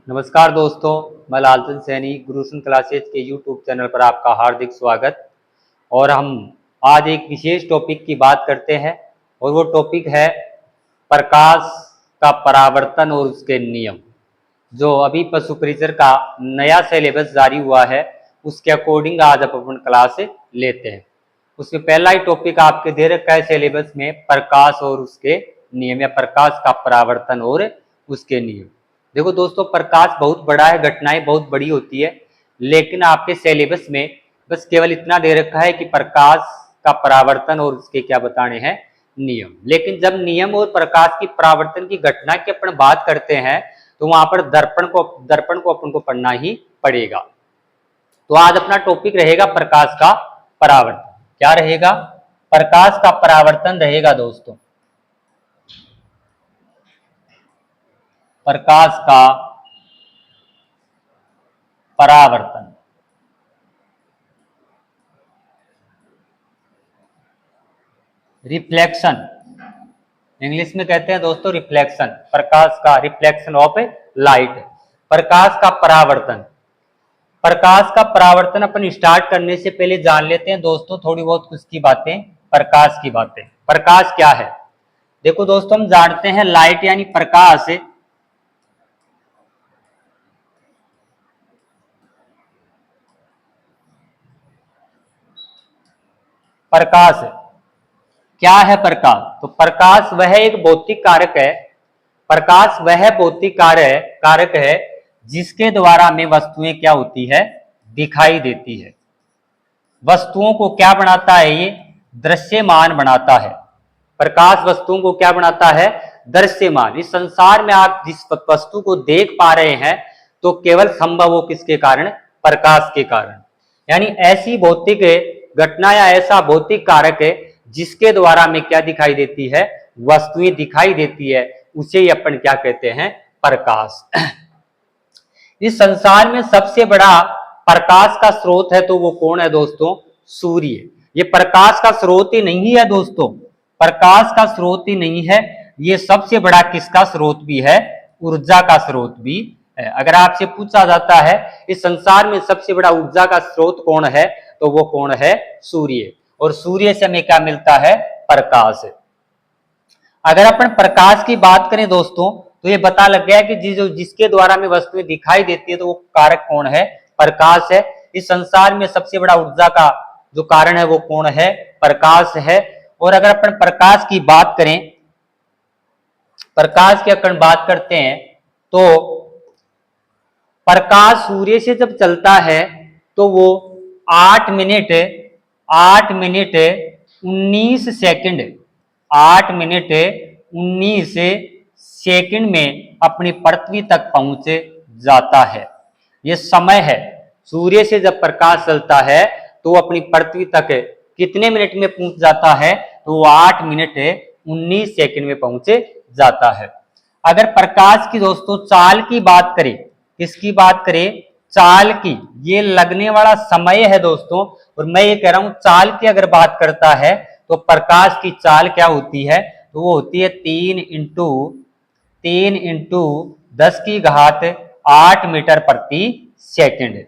नमस्कार दोस्तों, मैं लालचंद सैनी गुरुसन क्लासेज के यूट्यूब चैनल पर आपका हार्दिक स्वागत। और हम आज एक विशेष टॉपिक की बात करते हैं और वो टॉपिक है प्रकाश का परावर्तन और उसके नियम। जो अभी पशु परिचर का नया सिलेबस जारी हुआ है उसके अकॉर्डिंग आज अपन क्लास लेते हैं। उसमें पहला ही टॉपिक आपके दे रखा है सिलेबस में प्रकाश और उसके नियम या प्रकाश का परावर्तन और उसके नियम। देखो दोस्तों, प्रकाश बहुत बड़ा है, घटनाएं बहुत बड़ी होती है, लेकिन आपके सिलेबस में बस केवल इतना दे रखा है कि प्रकाश का परावर्तन और उसके क्या बताने हैं नियम। लेकिन जब नियम और प्रकाश की परावर्तन की घटना की अपन बात करते हैं तो वहां पर दर्पण को अपन को पढ़ना ही पड़ेगा। तो आज अपना टॉपिक रहेगा प्रकाश का परावर्तन। क्या रहेगा? प्रकाश का परावर्तन रहेगा दोस्तों। प्रकाश का परावर्तन, रिफ्लेक्शन, इंग्लिश में कहते हैं दोस्तों रिफ्लेक्शन। प्रकाश का रिफ्लेक्शन ऑफ लाइट, प्रकाश का परावर्तन। प्रकाश का परावर्तन अपन स्टार्ट करने से पहले जान लेते हैं दोस्तों थोड़ी बहुत कुछ की बातें, प्रकाश की बातें। प्रकाश क्या है? देखो दोस्तों, हम जानते हैं लाइट यानी प्रकाश प्रकाश क्या है? प्रकाश तो प्रकाश वह एक भौतिक कारक है। प्रकाश वह भौतिक कारक है जिसके द्वारा में वस्तुएं क्या होती है? दिखाई देती है। वस्तुओं को क्या बनाता है? ये दृश्यमान बनाता है। प्रकाश वस्तुओं को क्या बनाता है? दृश्यमान। इस संसार में आप जिस वस्तु को देख पा रहे हैं तो केवल संभव हो किसके कारण? प्रकाश के कारण। यानी ऐसी भौतिक घटना या ऐसा भौतिक कारक है जिसके द्वारा में क्या दिखाई देती है? वस्तुएं दिखाई देती है, उसे ही अपन क्या कहते हैं? प्रकाश। इस संसार में सबसे बड़ा प्रकाश का स्रोत है तो वो कौन है दोस्तों? सूर्य। ये प्रकाश का स्रोत ही नहीं है दोस्तों, प्रकाश का स्रोत ही नहीं है, ये सबसे बड़ा किसका स्रोत भी है? ऊर्जा का स्रोत भी है। अगर आपसे पूछा जाता है इस संसार में सबसे बड़ा ऊर्जा का स्रोत कौन है तो वो कौन है? सूर्य। और सूर्य से हमें क्या मिलता है? प्रकाश। अगर अपन प्रकाश की बात करें दोस्तों तो ये पता लग गया कि जिसके द्वारा में वस्तुएं दिखाई देती है तो वो कारक कौन है? प्रकाश है। इस संसार में सबसे बड़ा ऊर्जा का जो कारण है वो कौन है? प्रकाश है। और अगर अपन प्रकाश की बात करें, प्रकाश की अपन बात करते हैं तो प्रकाश सूर्य से जब चलता है तो वो 8 मिनट 19 सेकंड 8 मिनट 19 सेकंड में अपनी पृथ्वी तक पहुंच जाता है। ये समय है। सूर्य से जब प्रकाश चलता है तो वो अपनी पृथ्वी तक कितने मिनट में पहुंच जाता है? तो वो 8 मिनट 19 सेकंड में पहुंच जाता है। अगर प्रकाश की दोस्तों चाल की बात करें, किसकी बात करें? चाल की। ये लगने वाला समय है दोस्तों, और मैं ये कह रहा हूं चाल की अगर बात करता है तो प्रकाश की चाल क्या होती है? तो वो होती है 3 × 10⁸ मीटर प्रति सेकंड।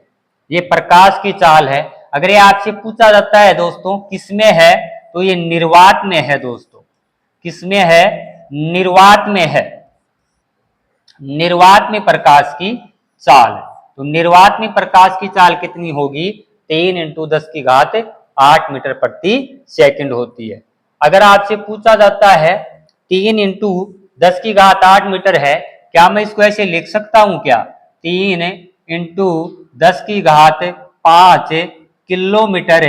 ये प्रकाश की चाल है। अगर ये आपसे पूछा जाता है दोस्तों किसमें है तो ये निर्वात में है दोस्तों। किसमें है? निर्वात में है। निर्वात में प्रकाश की चाल। तो निर्वात में प्रकाश की चाल कितनी होगी? 3 × 10⁸ मीटर प्रति सेकंड होती है। अगर आपसे पूछा जाता है 3 × 10⁸ मीटर है, क्या मैं इसको ऐसे लिख सकता हूं क्या? 3 × 10⁵ किलोमीटर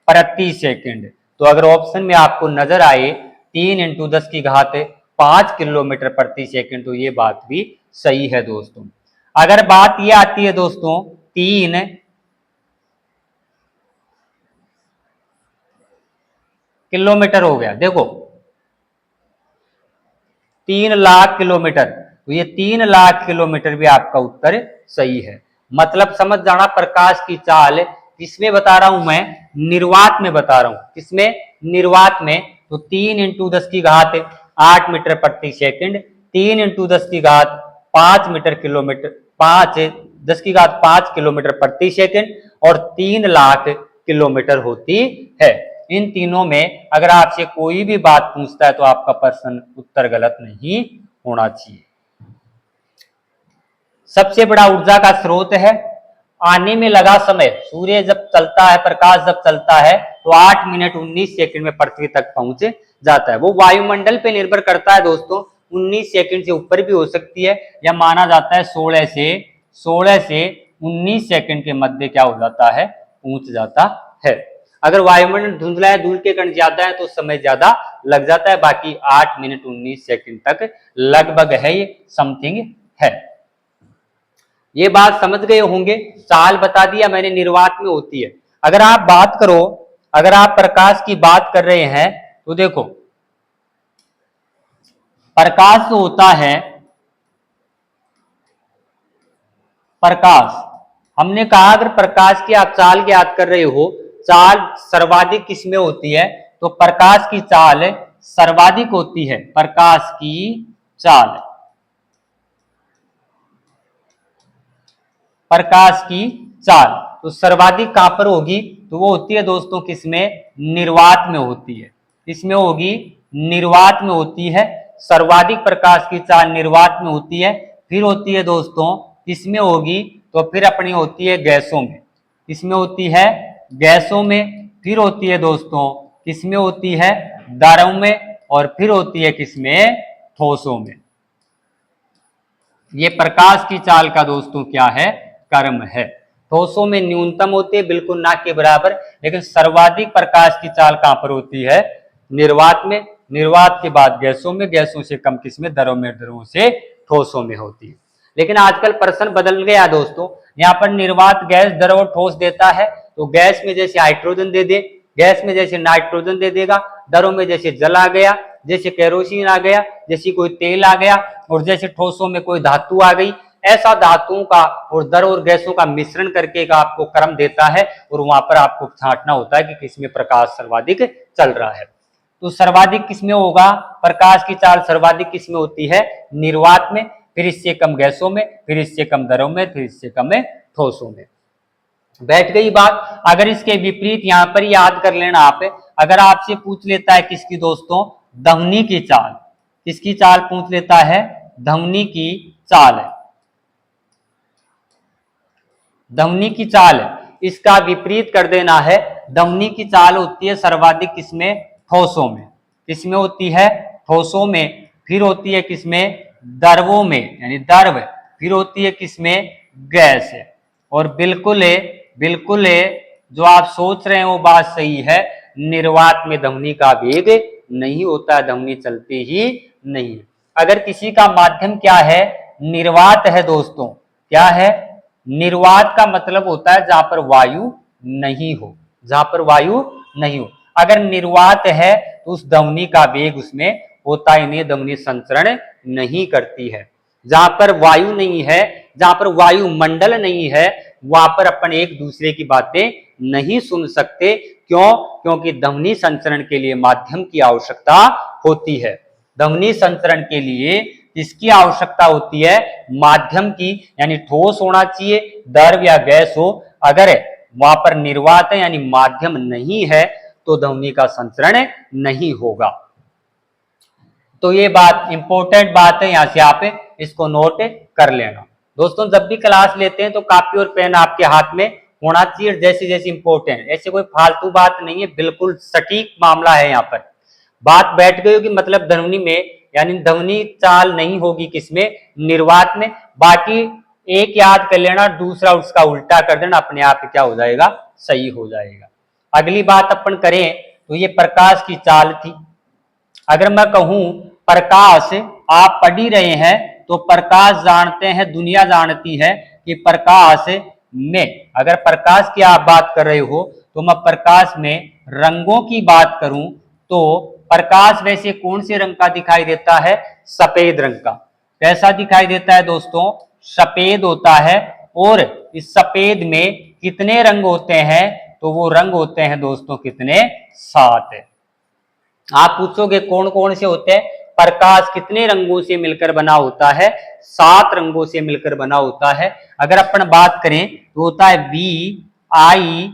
प्रति सेकंड। तो अगर ऑप्शन में आपको नजर आए 3 × 10⁵ किलोमीटर प्रति सेकंड तो ये बात भी सही है दोस्तों। अगर बात ये आती है दोस्तों 3 किलोमीटर हो गया, देखो 3 लाख किलोमीटर, तो ये 3 लाख किलोमीटर भी आपका उत्तर सही है। मतलब समझ जाना प्रकाश की चाल किसमें बता रहा हूं मैं? निर्वात में बता रहा हूं। किसमें? निर्वात में। तो 3 × 10⁸ मीटर प्रति सेकंड, 3 × 10⁵ मीटर 10 की घात 5 किलोमीटर प्रति सेकंड और 3 लाख किलोमीटर होती है। इन तीनों में अगर आपसे कोई भी बात पूछता है तो आपका प्रश्न उत्तर गलत नहीं होना चाहिए। सबसे बड़ा ऊर्जा का स्रोत है। आने में लगा समय, सूर्य जब चलता है, प्रकाश जब चलता है तो 8 मिनट 19 सेकंड में पृथ्वी तक पहुंच जाता है। वो वायुमंडल पे निर्भर करता है दोस्तों, 19 सेकंड से ऊपर भी हो सकती है, या माना जाता है 16 से 19 सेकंड के मध्य क्या हो जाता है, पहुंच जाता है। अगर वायुमंडल धुंधला है, धूल के कण ज्यादा है तो समय ज्यादा लग जाता है, बाकी 8 मिनट 19 सेकंड तक लगभग है, ये समथिंग है। ये बात समझ गए होंगे। चाल बता दिया मैंने, निर्वात में होती है। अगर आप बात करो, अगर आप प्रकाश की बात कर रहे हैं तो देखो, प्रकाश जो होता है, प्रकाश हमने कहा अगर प्रकाश की आप चाल ज्ञात कर रहे हो, चाल सर्वाधिक किसमें होती है, तो प्रकाश की चाल सर्वाधिक होती है। प्रकाश की चाल, प्रकाश की चाल तो सर्वाधिक कहां पर होगी, तो वो होती है दोस्तों किसमें, निर्वात में होती है। इसमें होगी, निर्वात में होती है। सर्वाधिक प्रकाश की चाल निर्वात में होती है। फिर होती है दोस्तों इसमें होगी, तो फिर अपनी होती है गैसों में। इसमें होती है गैसों में। फिर होती है दोस्तों किसमें होती है, द्रव में। और फिर होती है किसमें, ठोसों में। ये प्रकाश की चाल का दोस्तों क्या है, कर्म है। ठोसों में न्यूनतम होती है, बिल्कुल ना के बराबर, लेकिन सर्वाधिक प्रकाश की चाल कहां पर होती है, निर्वात में। निर्वात के बाद गैसों में, गैसों से कम किसमें, द्रव में, द्रवों से ठोसों में होती है। लेकिन आजकल प्रश्न बदल गया दोस्तों, यहाँ पर निर्वात गैस, द्रव और ठोस देता है, तो गैस में जैसे हाइड्रोजन दे दे, गैस में जैसे नाइट्रोजन दे देगा, द्रव में जैसे जल आ गया, जैसे केरोसिन आ गया, जैसे कोई तेल आ गया, और जैसे ठोसों में कोई धातु आ गई। ऐसा धातुओं का और द्रव और गैसों का मिश्रण करके का आपको क्रम देता है, और वहां पर आपको छांटना होता है कि किसमें प्रकाश सर्वाधिक चल रहा है। तो सर्वाधिक किसमें होगा, प्रकाश की चाल सर्वाधिक किसमें होती है, निर्वात में। फिर इससे कम गैसों में, फिर इससे कम द्रव में, फिर इससे कम ठोसों में। बैठ गई बात। अगर इसके विपरीत यहां पर याद कर लेना आप, अगर आपसे पूछ लेता है किसकी दोस्तों, ध्वनि की चाल, किसकी चाल पूछ लेता है, ध्वनि की चाल है, ध्वनि की चाल है, इसका विपरीत कर देना है। ध्वनि की चाल होती है सर्वाधिक किसमें, ठोसों में। किसमें होती है, ठोसों में। फिर होती है किसमें, द्रवों में, यानी द्रव। फिर होती है किसमें, गैस है। और बिल्कुल जो आप सोच रहे हैं वो बात सही है, निर्वात में ध्वनि का वेग नहीं होता, ध्वनि चलती ही नहीं। अगर किसी का माध्यम क्या है, निर्वात है दोस्तों, क्या है, निर्वात का मतलब होता है जहां पर वायु नहीं हो, जहां पर वायु नहीं हो। अगर निर्वात है तो उस ध्वनि का वेग उसमें होता ही नहीं, ध्वनि संचरण नहीं करती है। जहां पर वायु नहीं है, जहां पर वायुमंडल नहीं है, वहां पर अपन एक दूसरे की बातें नहीं सुन सकते। क्यों, क्योंकि ध्वनि संचरण के लिए माध्यम की आवश्यकता होती है। ध्वनि संचरण के लिए किसकी आवश्यकता होती है, माध्यम की, यानी ठोस होना चाहिए, द्रव या गैस हो। अगर वहां पर निर्वात है यानी माध्यम नहीं है तो ध्वनि का संचरण नहीं होगा। तो ये बात इंपॉर्टेंट बात है, यहां से आप इसको नोट कर लेना। दोस्तों जब भी क्लास लेते हैं तो कॉपी और पेन आपके हाथ में होना चाहिए, जैसे जैसे इंपॉर्टेंट, ऐसे कोई फालतू बात नहीं है, बिल्कुल सटीक मामला है। यहाँ पर बात बैठ गई होगी, मतलब ध्वनि में, यानी ध्वनि चाल नहीं होगी किसमें, निर्वात में। बाकी एक याद कर लेना, दूसरा उसका उल्टा कर देना, अपने आप क्या हो जाएगा, सही हो जाएगा। अगली बात अपन करें तो ये प्रकाश की चाल थी। अगर मैं कहूं प्रकाश, आप पढ़ ही रहे हैं तो प्रकाश जानते हैं, दुनिया जानती है कि प्रकाश में, अगर प्रकाश की आप बात कर रहे हो तो मैं प्रकाश में रंगों की बात करूं तो प्रकाश वैसे कौन से रंग का दिखाई देता है, सफेद रंग का। कैसा दिखाई देता है दोस्तों, सफेद होता है। और इस सफेद में कितने रंग होते हैं, तो वो रंग होते हैं दोस्तों कितने, 7। आप पूछोगे कौन कौन से होते हैं, प्रकाश कितने रंगों से मिलकर बना होता है? 7 रंगों से मिलकर बना होता है। अगर अपन बात करें तो होता है VIBGYOR,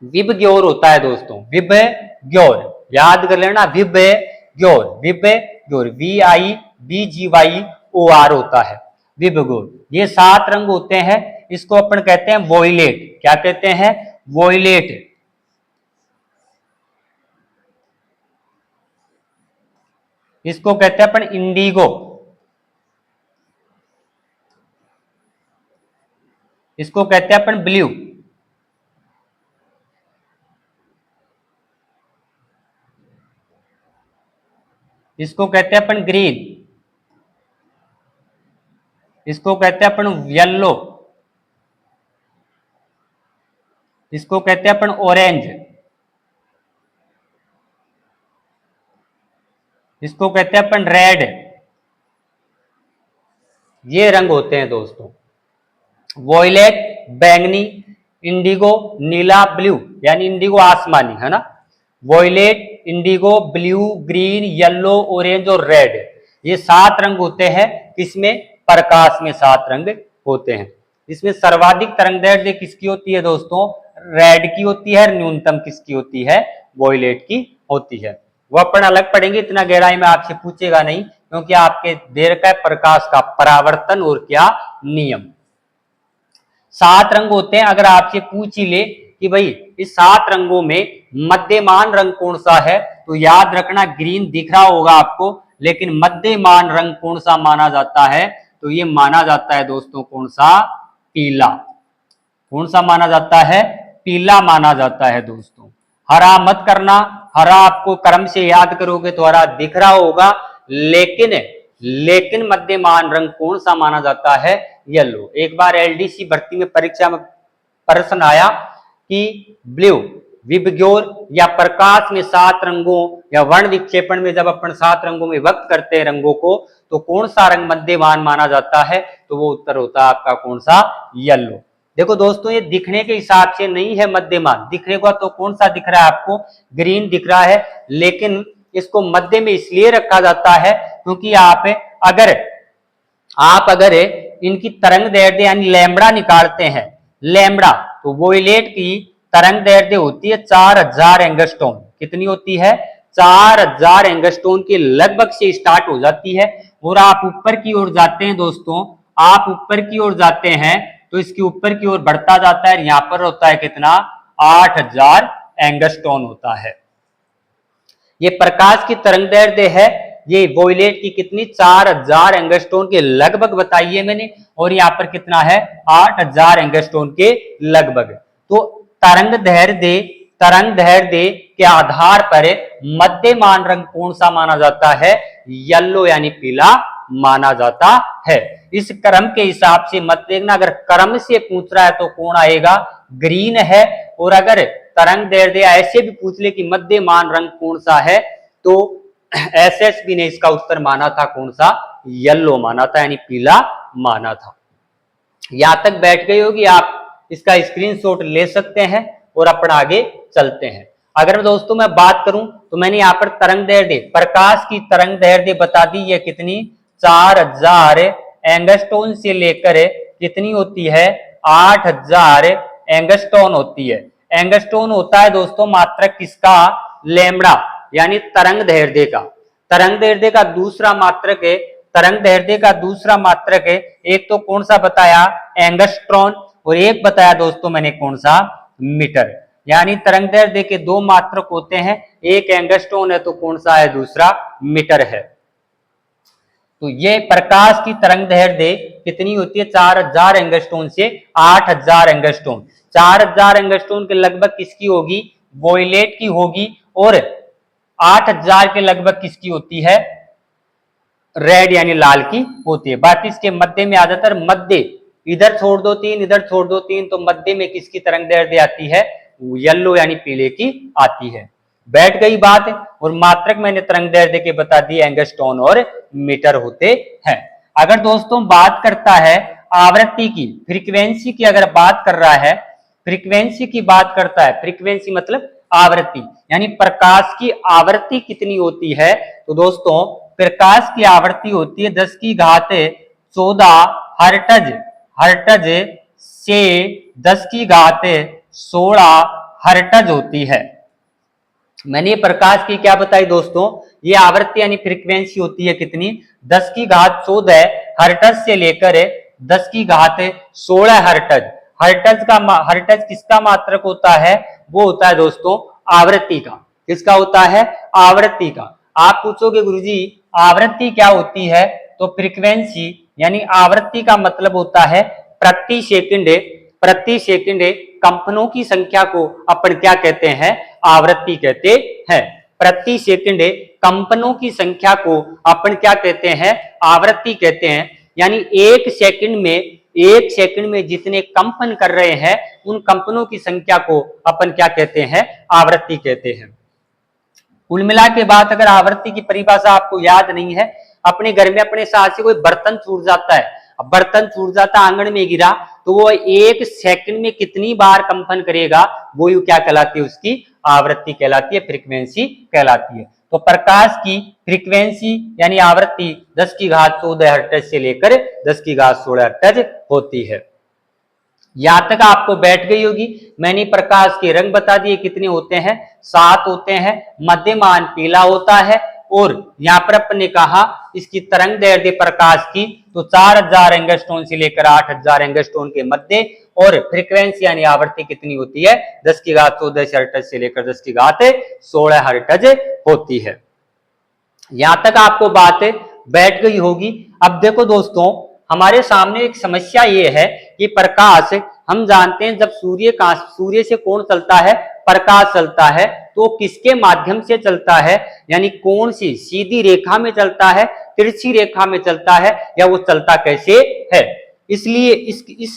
विबग्योर होता है दोस्तों, विबग्योर, याद कर लेना, विबग्योर, विबग्योर, VIBGYOR होता है विबग्योर। ये 7 रंग होते हैं, इसको अपन कहते हैं वोइलेट। क्या कहते हैं? वोइलेट। इसको कहते हैं अपन इंडिगो, इसको कहते हैं अपन ब्लू, इसको कहते हैं अपन ग्रीन, इसको कहते हैं अपन येलो, इसको कहते हैं अपन ऑरेंज, इसको कहते हैं अपन रेड। ये रंग होते हैं दोस्तों, वॉयलेट बैंगनी, इंडिगो नीला, ब्लू यानी इंडिगो आसमानी, है ना। Violet, indigo, blue, green, yellow, orange और रेड, ये 7 रंग होते हैं। किसमें? प्रकाश में 7 रंग होते हैं। इसमें सर्वाधिक तरंगदैर्ध्य किसकी होती है दोस्तों? रेड की होती है। न्यूनतम किसकी होती है? वॉयलेट की होती है। वो अपन अलग पढ़ेंगे, इतना गहराई में आपसे पूछेगा नहीं, क्योंकि आपके दे रखा है प्रकाश का परावर्तन और क्या नियम। 7 रंग होते हैं। अगर आपसे पूछ ही ले कि भाई इस 7 रंगों में मध्यमान रंग कौन सा है, तो याद रखना ग्रीन दिख रहा होगा आपको, लेकिन मध्यमान रंग कौन सा माना जाता है? तो ये माना जाता है दोस्तों कौन सा? पीला। कौन सा माना जाता है? पीला माना जाता है दोस्तों। हरा मत करना, हरा आपको क्रम से याद करोगे तो हरा दिख रहा होगा, लेकिन मध्यमान रंग कौन सा माना जाता है? येलो। एक बार एलडीसी भर्ती में परीक्षा में प्रश्न आया कि ब्लू, विबग्योर या प्रकाश में 7 रंगों या वर्ण विक्षेपण में जब अपन 7 रंगों में व्यक्त करते हैं रंगों को, तो कौन सा रंग मध्यमान माना जाता है? तो वो उत्तर होता है आपका कौन सा? येलो। देखो दोस्तों, ये दिखने के हिसाब से नहीं है मध्यमान, दिखने को तो कौन सा दिख रहा है आपको? ग्रीन दिख रहा है, लेकिन इसको मध्य में इसलिए रखा जाता है क्योंकि आप अगर इनकी तरंग दैर्ध्य यानी लैम्बडा निकालते हैं, लैम्बडा, तो वोइलेट की तरंग दैर्ध्य होती है 4000 एंगस्ट्रॉम। कितनी होती है? 4000 एंगस्ट्रॉम के लगभग से स्टार्ट हो जाती है, और आप ऊपर की ओर जाते हैं दोस्तों, आप ऊपर की ओर जाते हैं तो इसके ऊपर की ओर बढ़ता जाता है। यहां पर होता है कितना? 8000 एंगस्ट्रॉम होता है। ये प्रकाश की तरंग दैर्ध्य है, ये वोइलेट की कितनी? 4000 एंगस्ट्रॉम के लगभग बताइए मैंने, और यहाँ पर कितना है? 8000 एंगस्ट्रॉम के लगभग। तो तरंग दैर्ध्य के आधार पर मध्यमान रंग कौन सा माना जाता है? येलो यानी पीला माना जाता है। इस क्रम के हिसाब से मत देखना, अगर क्रम से पूछ रहा है तो कौन आएगा? ग्रीन है। और अगर तरंग दैर्ध्य ऐसे भी पूछ ले कि मध्यमान रंग कौन सा है, तो एसएसबी ने इसका उत्तर माना था कौन सा? येलो माना था, यानी पीला माना था। यहां तक बैठ गई होगी, आप इसका स्क्रीनशॉट ले सकते हैं और अपन आगे चलते हैं। अगर दोस्तों मैं बात करूं तो मैंने यहाँ पर तरंग दैर्ध्य, प्रकाश की तरंग दैर्ध्य बता दी है कितनी? 4000 एंगस्ट्रॉम से लेकर कितनी होती है? 8000 एंगस्ट्रॉम होती है। एंगस्ट्रॉम होता है दोस्तों मात्रक किसका? लैम्बडा, यानी तरंग दैर्ध्य का। तरंग दैर्ध्य का दूसरा मात्रक है, तरंग दैर्ध्य का दूसरा मात्रक है, एक तो कौन सा बताया? एंगस्ट्रॉम, और एक बताया दोस्तों मैंने कौन सा? मीटर। यानी तरंग दैर्ध्य के 2 मात्रक होते हैं, एक एंगस्ट्रॉम है तो कौन सा है? दूसरा मीटर है। तो ये प्रकाश की तरंग दैर्ध्य कितनी होती है? 4000 एंगस्ट्रॉम से 8000 एंगस्ट्रॉम। 4000 एंगस्ट्रॉम के लगभग किसकी होगी? वोइलेट की होगी, और 8000 के लगभग किसकी होती है? रेड यानी लाल की होती है। बाकी इसके मध्य में ज्यादातर मध्य, इधर छोड़ दो 3, इधर छोड़ दो 3, तो मध्य में किसकी तरंग दैर्ध्य आती है? येलो यानी पीले की आती है। बैठ गई बात। और मात्रक मैंने तरंग दैर्ध्य के बता दिए, एंगस्ट्रॉम और मीटर होते हैं। अगर दोस्तों बात करता है आवृत्ति की, फ्रीक्वेंसी की अगर बात कर रहा है, फ्रीक्वेंसी की बात करता है। फ्रीक्वेंसी मतलब आवृत्ति, यानी प्रकाश की आवृत्ति कितनी होती है। तो दोस्तों प्रकाश की आवृत्ति होती है 10⁻14 हर्ट्ज, हर्ट्ज से 10⁻16 हर्ट्ज होती है। मैंने प्रकाश की क्या बताई दोस्तों, ये आवृत्ति यानी फ्रीक्वेंसी होती है कितनी, 10⁻14 हर्ट्ज से लेकर 10⁻16 हर्ट्ज। हर्ट्ज किसका मात्रक होता है, वो होता है दोस्तों आवृत्ति का। किसका होता है, आवृत्ति का। आप पूछोगे गुरुजी आवृत्ति क्या होती है, तो फ्रीक्वेंसी यानी आवृत्ति का मतलब होता है प्रति सेकंड कंपनों की संख्या को अपन क्या कहते हैं, आवृत्ति कहते हैं। प्रति सेकंड कंपनों की संख्या को अपन क्या कहते हैं, आवृत्ति कहते हैं। यानी एक सेकंड में जितने कंपन कर रहे हैं उन कंपनों की संख्या को अपन क्या कहते हैं, आवृत्ति कहते हैं। कुल मिला के बात अगर आवृत्ति की परिभाषा आपको याद नहीं है, अपने घर में अपने साथ से कोई बर्तन छूट जाता है, अब बर्तन छूट जाता आंगन में गिरा, तो वो एक सेकंड में कितनी बार कंपन करेगा, वो यू क्या कहलाती है, उसकी आवृत्ति कहलाती है, फ्रीक्वेंसी कहलाती है। तो प्रकाश की फ्रीक्वेंसी यानी आवृत्ति 10⁻14 हर्ट्ज से लेकर 10⁻16 हर्ट्ज होती है। यहां तक आपको बैठ गई होगी। मैंने प्रकाश के रंग बता दिए कितने होते हैं, 7 होते हैं। मध्यमान पीला होता है, और यहां पर अपन ने कहा इसकी तरंग दैर्ध्य प्रकाश की तो 4000 एंगस्ट्रॉन से लेकर 8000 एंगस्ट्रॉन के मध्य, और फ्रीक्वेंसी यानी आवृत्ति कितनी होती है, 10⁻14 हर्ट्ज से लेकर 10⁻16 हर्ट्ज होती है। यहां तक आपको बात बैठ गई होगी। अब देखो दोस्तों हमारे सामने एक समस्या ये है कि प्रकाश, हम जानते हैं जब सूर्य से कौन चलता है, प्रकाश चलता है, तो किसके माध्यम से चलता है, यानी कौन सी सीधी रेखा में चलता है, तिरछी रेखा में चलता है, या वो चलता कैसे है। इसलिए इस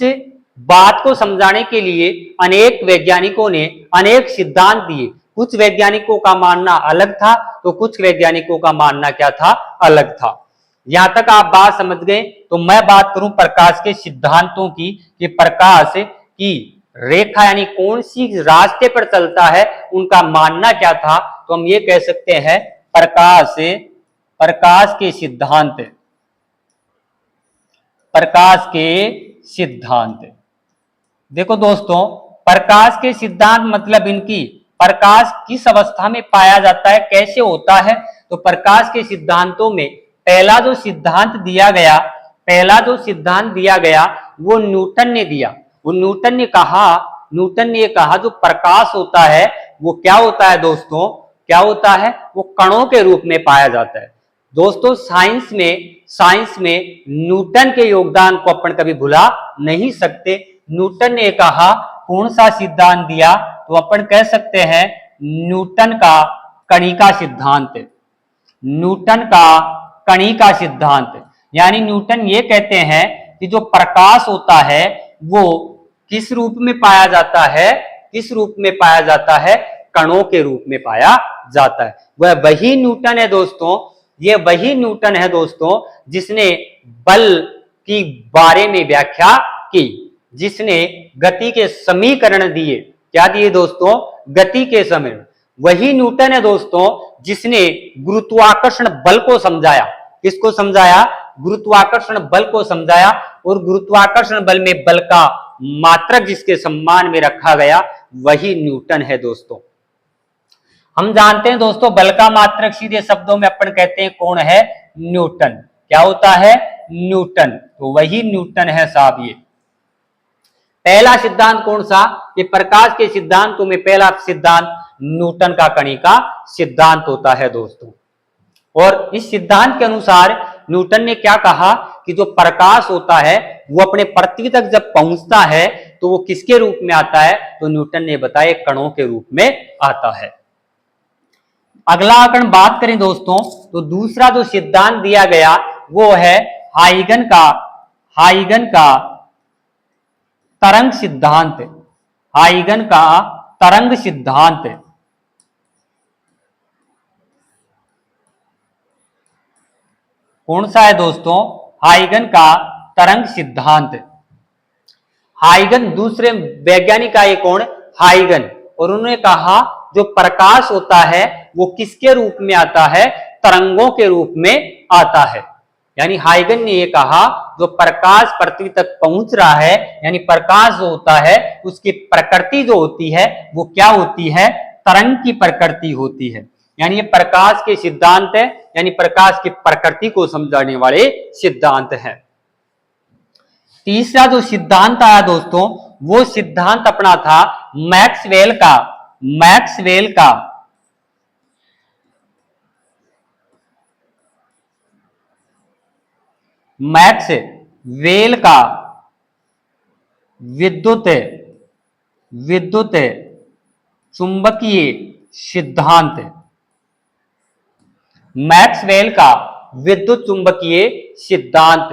बात को समझाने के लिए अनेक वैज्ञानिकों ने अनेक सिद्धांत दिए। कुछ वैज्ञानिकों का मानना अलग था, तो कुछ वैज्ञानिकों का मानना क्या था, अलग था। यहां तक आप बात समझ गए। तो मैं बात करूं प्रकाश के सिद्धांतों की, कि प्रकाश की रेखा यानी कौन सी रास्ते पर चलता है, उनका मानना क्या था। तो हम ये कह सकते हैं प्रकाश के सिद्धांत। देखो दोस्तों प्रकाश के सिद्धांत मतलब इनकी प्रकाश किस अवस्था में पाया जाता है, कैसे होता है। तो प्रकाश के सिद्धांतों में पहला जो सिद्धांत दिया गया वो न्यूटन ने दिया। वो न्यूटन ने कहा जो प्रकाश होता है वो क्या होता है दोस्तों, क्या होता है, वो कणों के रूप में पाया जाता है। दोस्तों साइंस में न्यूटन के योगदान को अपन कभी भुला नहीं सकते। न्यूटन ने कहा कौन सा सिद्धांत दिया, तो अपन कह सकते हैं न्यूटन का कणिका सिद्धांत। यानी न्यूटन ये कहते हैं कि जो प्रकाश होता है वो किस रूप में पाया जाता है, कणों के रूप में पाया जाता है। वह वही न्यूटन है दोस्तों जिसने बल की बारे में व्याख्या की, जिसने गति के समीकरण दिए। क्या दिए दोस्तों, गति के समीकरण। वही न्यूटन है दोस्तों जिसने गुरुत्वाकर्षण बल को समझाया। किसको समझाया, गुरुत्वाकर्षण बल को समझाया। और गुरुत्वाकर्षण बल में बल का मात्रक जिसके सम्मान में रखा गया वही न्यूटन है दोस्तों। हम जानते हैं दोस्तों बल का मात्रक सीधे शब्दों में अपन कहते हैं कौन है, न्यूटन। क्या होता है, न्यूटन। तो वही न्यूटन है साहब। ये पहला सिद्धांत कौन सा, ये प्रकाश के सिद्धांतों में पहला सिद्धांत न्यूटन का कणिका सिद्धांत होता है दोस्तों। और इस सिद्धांत के अनुसार न्यूटन ने क्या कहा कि जो प्रकाश होता है वो अपने पृथ्वी तक जब पहुंचता है तो वो किसके रूप में आता है, तो न्यूटन ने बताया कणों के रूप में आता है। अगला अगर बात करें दोस्तों तो दूसरा जो सिद्धांत दिया गया वो है हाइगन का तरंग सिद्धांत। कौन सा है दोस्तों, हाइगन का तरंग सिद्धांत। हाइगन दूसरे वैज्ञानिक आए कौन, हाइगन, और उन्होंने कहा जो प्रकाश होता है वो किसके रूप में आता है, तरंगों के रूप में आता है। यानी हाइगन ने ये कहा जो प्रकाश पृथ्वी तक पहुंच रहा है, यानी प्रकाश जो होता है उसकी प्रकृति जो होती है वो क्या होती है, तरंग की प्रकृति होती है। यानी ये प्रकाश के सिद्धांत है, यानी प्रकाश की प्रकृति को समझाने वाले सिद्धांत है। तीसरा जो सिद्धांत आया दोस्तों, वो सिद्धांत अपना था मैक्सवेल का। मैक्सवेल का मैक्सवेल का विद्युत विद्युत चुंबकीय सिद्धांत। मैक्सवेल का विद्युत चुंबकीय सिद्धांत,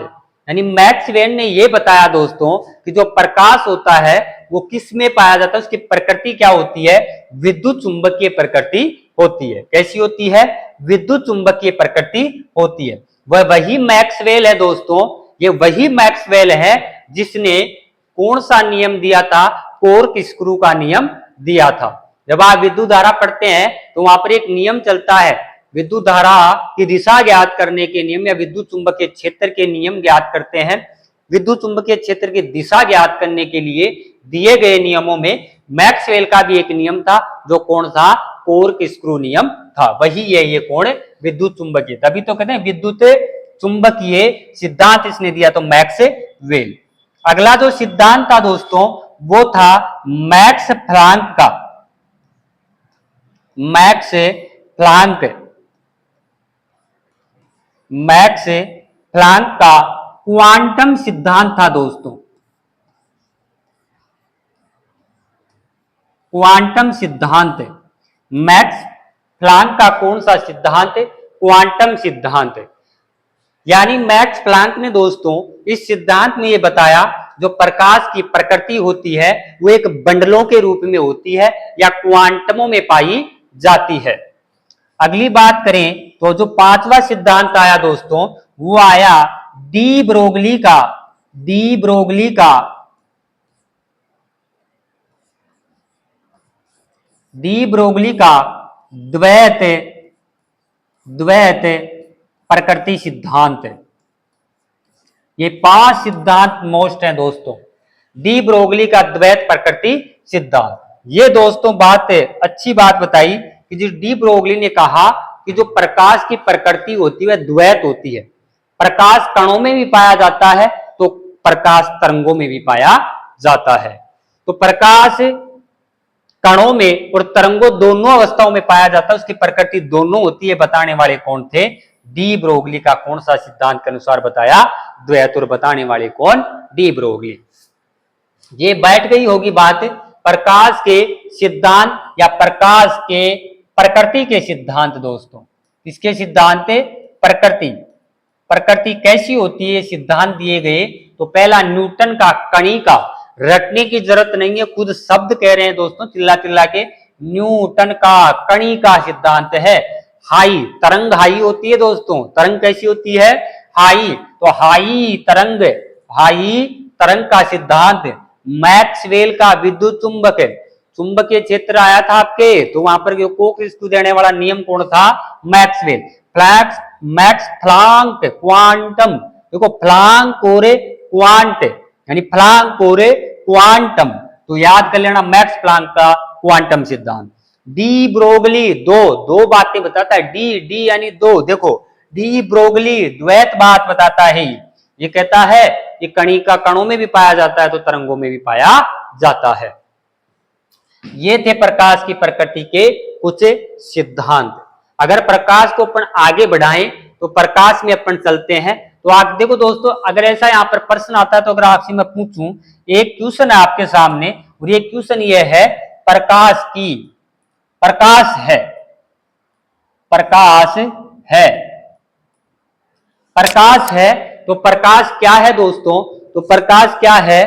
यानी मैक्सवेल ने यह बताया दोस्तों कि जो प्रकाश होता है वो किस में पाया जाता है, उसकी प्रकृति क्या होती है, विद्युत चुंबकीय प्रकृति होती है। कैसी होती है, विद्युत चुंबकीय प्रकृति होती है। वह वही मैक्सवेल है दोस्तों, ये वही मैक्सवेल है जिसने कौन सा नियम दिया था, कोर्क स्क्रू का नियम दिया था। जब आप विद्युत धारा पढ़ते हैं तो वहां पर एक नियम चलता है, विद्युत धारा की दिशा ज्ञात करने के नियम या विद्युत चुंबकीय क्षेत्र के नियम ज्ञात करते हैं। विद्युत चुंबकीय क्षेत्र की दिशा ज्ञात करने के लिए दिए गए नियमों में मैक्सवेल का भी एक नियम था, जो कौन सा, कोर्क स्क्रू नियम था। वही ये कौन, विद्युत चुंबकीय, तभी तो कहते हैं विद्युत चुंबकीय सिद्धांत इसने दिया, तो मैक्सवेल। अगला जो सिद्धांत था दोस्तों वो था मैक्स प्लांक का। मैक्स प्लांक मैक्स प्लांक का क्वांटम सिद्धांत था दोस्तों। क्वांटम सिद्धांत, मैक्स प्लांक का कौन सा सिद्धांत, क्वांटम सिद्धांत। यानी मैक्स प्लांक ने दोस्तों इस सिद्धांत में यह बताया जो प्रकाश की प्रकृति होती है वो एक बंडलों के रूप में होती है या क्वांटमों में पाई जाती है। अगली बात करें तो जो पांचवा सिद्धांत आया दोस्तों वो आया डी ब्रोगली का। डी ब्रोगली का डी ब्रोगली का द्वैत द्वैत प्रकृति सिद्धांत। ये 5 सिद्धांत मोस्ट हैं दोस्तों। डी ब्रोगली का द्वैत प्रकृति सिद्धांत, ये दोस्तों बात अच्छी बात बताई कि जो डी ब्रोगली ने कहा कि जो प्रकाश की प्रकृति होती है वह द्वैत होती है। प्रकाश कणों में भी पाया जाता है तो प्रकाश तरंगों में भी पाया जाता है। तो प्रकाश कणों में और तरंगों दोनों अवस्थाओं में पाया जाता है, उसकी प्रकृति दोनों होती है। बताने वाले कौन थे, डी ब्रोगली का कौन सा सिद्धांत के अनुसार बताया, द्वैत। और बताने वाले कौन, डी ब्रोगली। ये बैठ गई होगी बात प्रकाश के सिद्धांत या प्रकाश के प्रकृति के सिद्धांत दोस्तों। इसके सिद्धांत प्रकृति, प्रकृति कैसी होती है सिद्धांत दिए गए। तो पहला न्यूटन का कणी का, रटने की जरूरत नहीं है, खुद शब्द कह रहे हैं दोस्तों चिल्ला चिल्ला के, न्यूटन का कणी का सिद्धांत है। हाई, तरंग हाई होती है दोस्तों, तरंग कैसी होती है, हाई। तो हाई तरंग का सिद्धांत। मैक्सवेल का विद्युत चुंबक, चुंबकीय क्षेत्र आया था आपके, तो वहां पर कोक स्क्रू देने वाला नियम कौन था, मैक्सवेल। मैक्स प्लांक क्वांटम, देखो प्लांक और क्वांट, यानी प्लांक और क्वांटम, तो याद कर लेना मैक्स प्लांक का क्वांटम सिद्धांत। डी ब्रोगली दो बातें बताता है, डी यानी दो, देखो डी ब्रोगली द्वैत बात बताता है। ये कहता है कि कणिका कणों में भी पाया जाता है तो तरंगों में भी पाया जाता है। ये थे प्रकाश की प्रकृति के कुछ सिद्धांत। अगर प्रकाश को अपन आगे बढ़ाएं तो प्रकाश में अपन चलते हैं। तो आप देखो दोस्तों, अगर ऐसा यहाँ पर प्रश्न आता है तो अगर आपसे मैं पूछूं, एक क्वेश्चन है आपके सामने और ये क्वेश्चन ये है, प्रकाश की, प्रकाश है, प्रकाश है, प्रकाश है, तो प्रकाश क्या है दोस्तों, तो प्रकाश क्या है,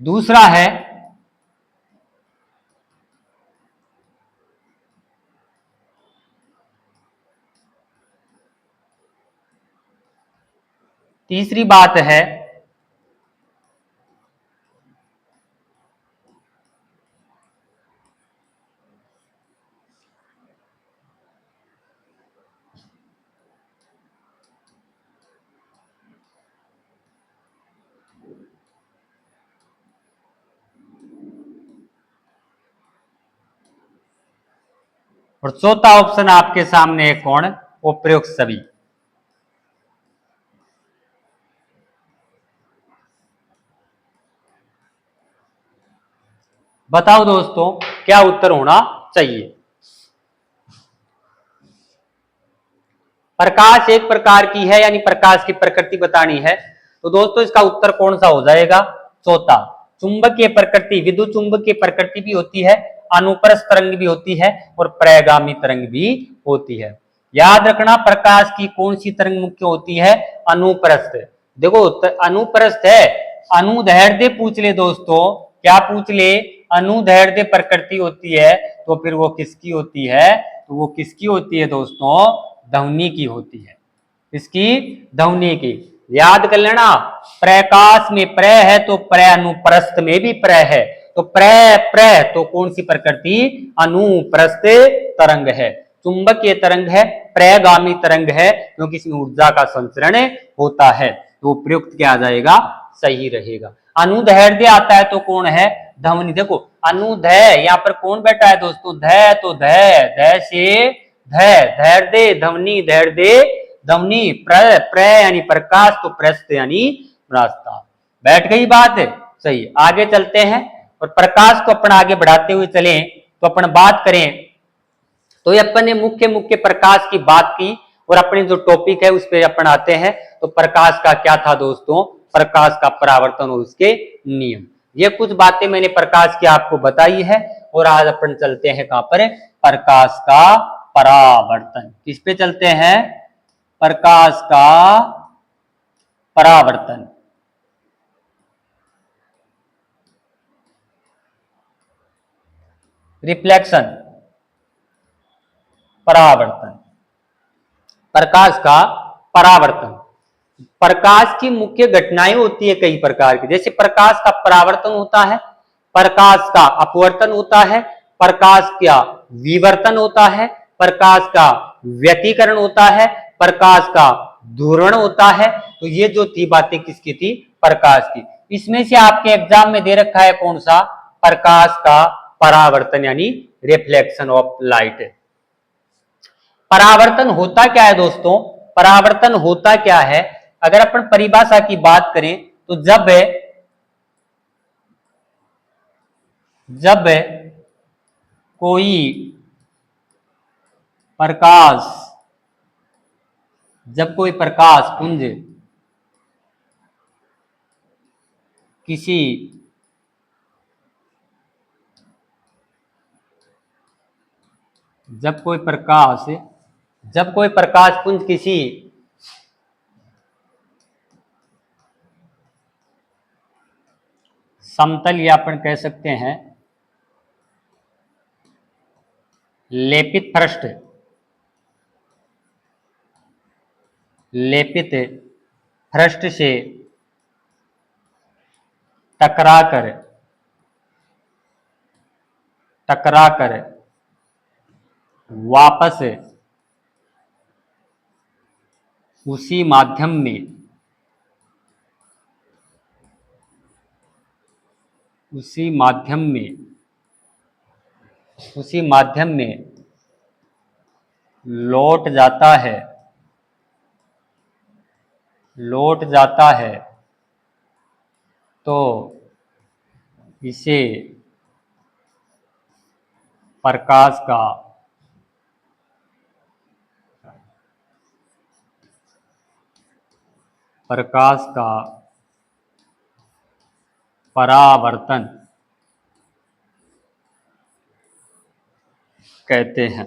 दूसरा है तीसरी बात है और चौथा ऑप्शन आपके सामने है कौन? उपयुक्त सभी। बताओ दोस्तों क्या उत्तर होना चाहिए? प्रकाश एक प्रकार की है, यानी प्रकाश की प्रकृति बतानी है, तो दोस्तों इसका उत्तर कौन सा हो जाएगा? चौथा। चुंबकीय प्रकृति, विद्युत चुंबकीय प्रकृति भी होती है, अनुप्रस्थ तरंग भी होती है और प्रगामी तरंग भी होती है। याद रखना प्रकाश की कौन सी तरंग मुख्य होती है? अनुप्रस्थ। देखो अनुप्रस्थ है, अनुदैर्ध्य पूछ ले दोस्तों, क्या पूछ ले? अनुदैर्ध्य प्रकृति होती है, तो फिर वो किसकी होती है? तो वो किसकी होती है दोस्तों? ध्वनि की होती है। इसकी ध्वनि की। याद कर लेना, प्रकाश में प्र है तो प्र अनुप्रस्थ में भी प्र है, तो प्र तो कौन सी प्रकृति? अनुप्रस्थ तरंग है। चुंबकीय तरंग है, प्रगामी तरंग है, क्योंकि इसमें ऊर्जा का संचरण होता है, तो प्रयुक्त क्या आ जाएगा? सही रहेगा। अनुदैर्ध्य आता है तो कौन है? ध्वनि। देखो अनुधय, यहाँ पर कौन बैठा है दोस्तों? धय, तो धय से धैर्य ध्वनि, धैर्य ध्वनि, प्र यानी प्रकाश, तो प्रस्थ यानी रास्ता। बैठ गई बात है? सही। आगे चलते हैं और प्रकाश को अपन आगे बढ़ाते हुए चलें, तो अपन बात करें, तो ये अपन ने मुख्य मुख्य प्रकाश की बात की और अपने जो टॉपिक है उस पर अपन आते हैं। तो प्रकाश का क्या था दोस्तों? प्रकाश का परावर्तन और उसके नियम। ये कुछ बातें मैंने प्रकाश की आपको बताई है। और आज अपन चलते हैं कहां पर? प्रकाश का परावर्तन। किस पे चलते हैं? प्रकाश का परावर्तन। रिफ्लेक्शन, परावर्तन। प्रकाश का परावर्तन। प्रकाश की मुख्य घटनाएं होती है कई प्रकार की, जैसे प्रकाश का परावर्तन होता है, प्रकाश का अपवर्तन होता है, प्रकाश का विवर्तन होता है, प्रकाश का व्यतिकरण होता है, प्रकाश का धूरण होता है। तो ये जो थी बातें किसकी थी? प्रकाश की। इसमें से आपके एग्जाम में दे रखा है कौन सा? प्रकाश का परावर्तन यानी रिफ्लेक्शन ऑफ लाइट। परावर्तन होता क्या है दोस्तों? परावर्तन होता क्या है? अगर अपन परिभाषा की बात करें तो जब कोई प्रकाश जब कोई प्रकाश पुंज किसी जब कोई प्रकाश पुंज किसी समतल, या अपन कह सकते हैं लेपित पृष्ठ से टकराकर वापस उसी माध्यम में लौट जाता है तो इसे प्रकाश का परावर्तन कहते हैं।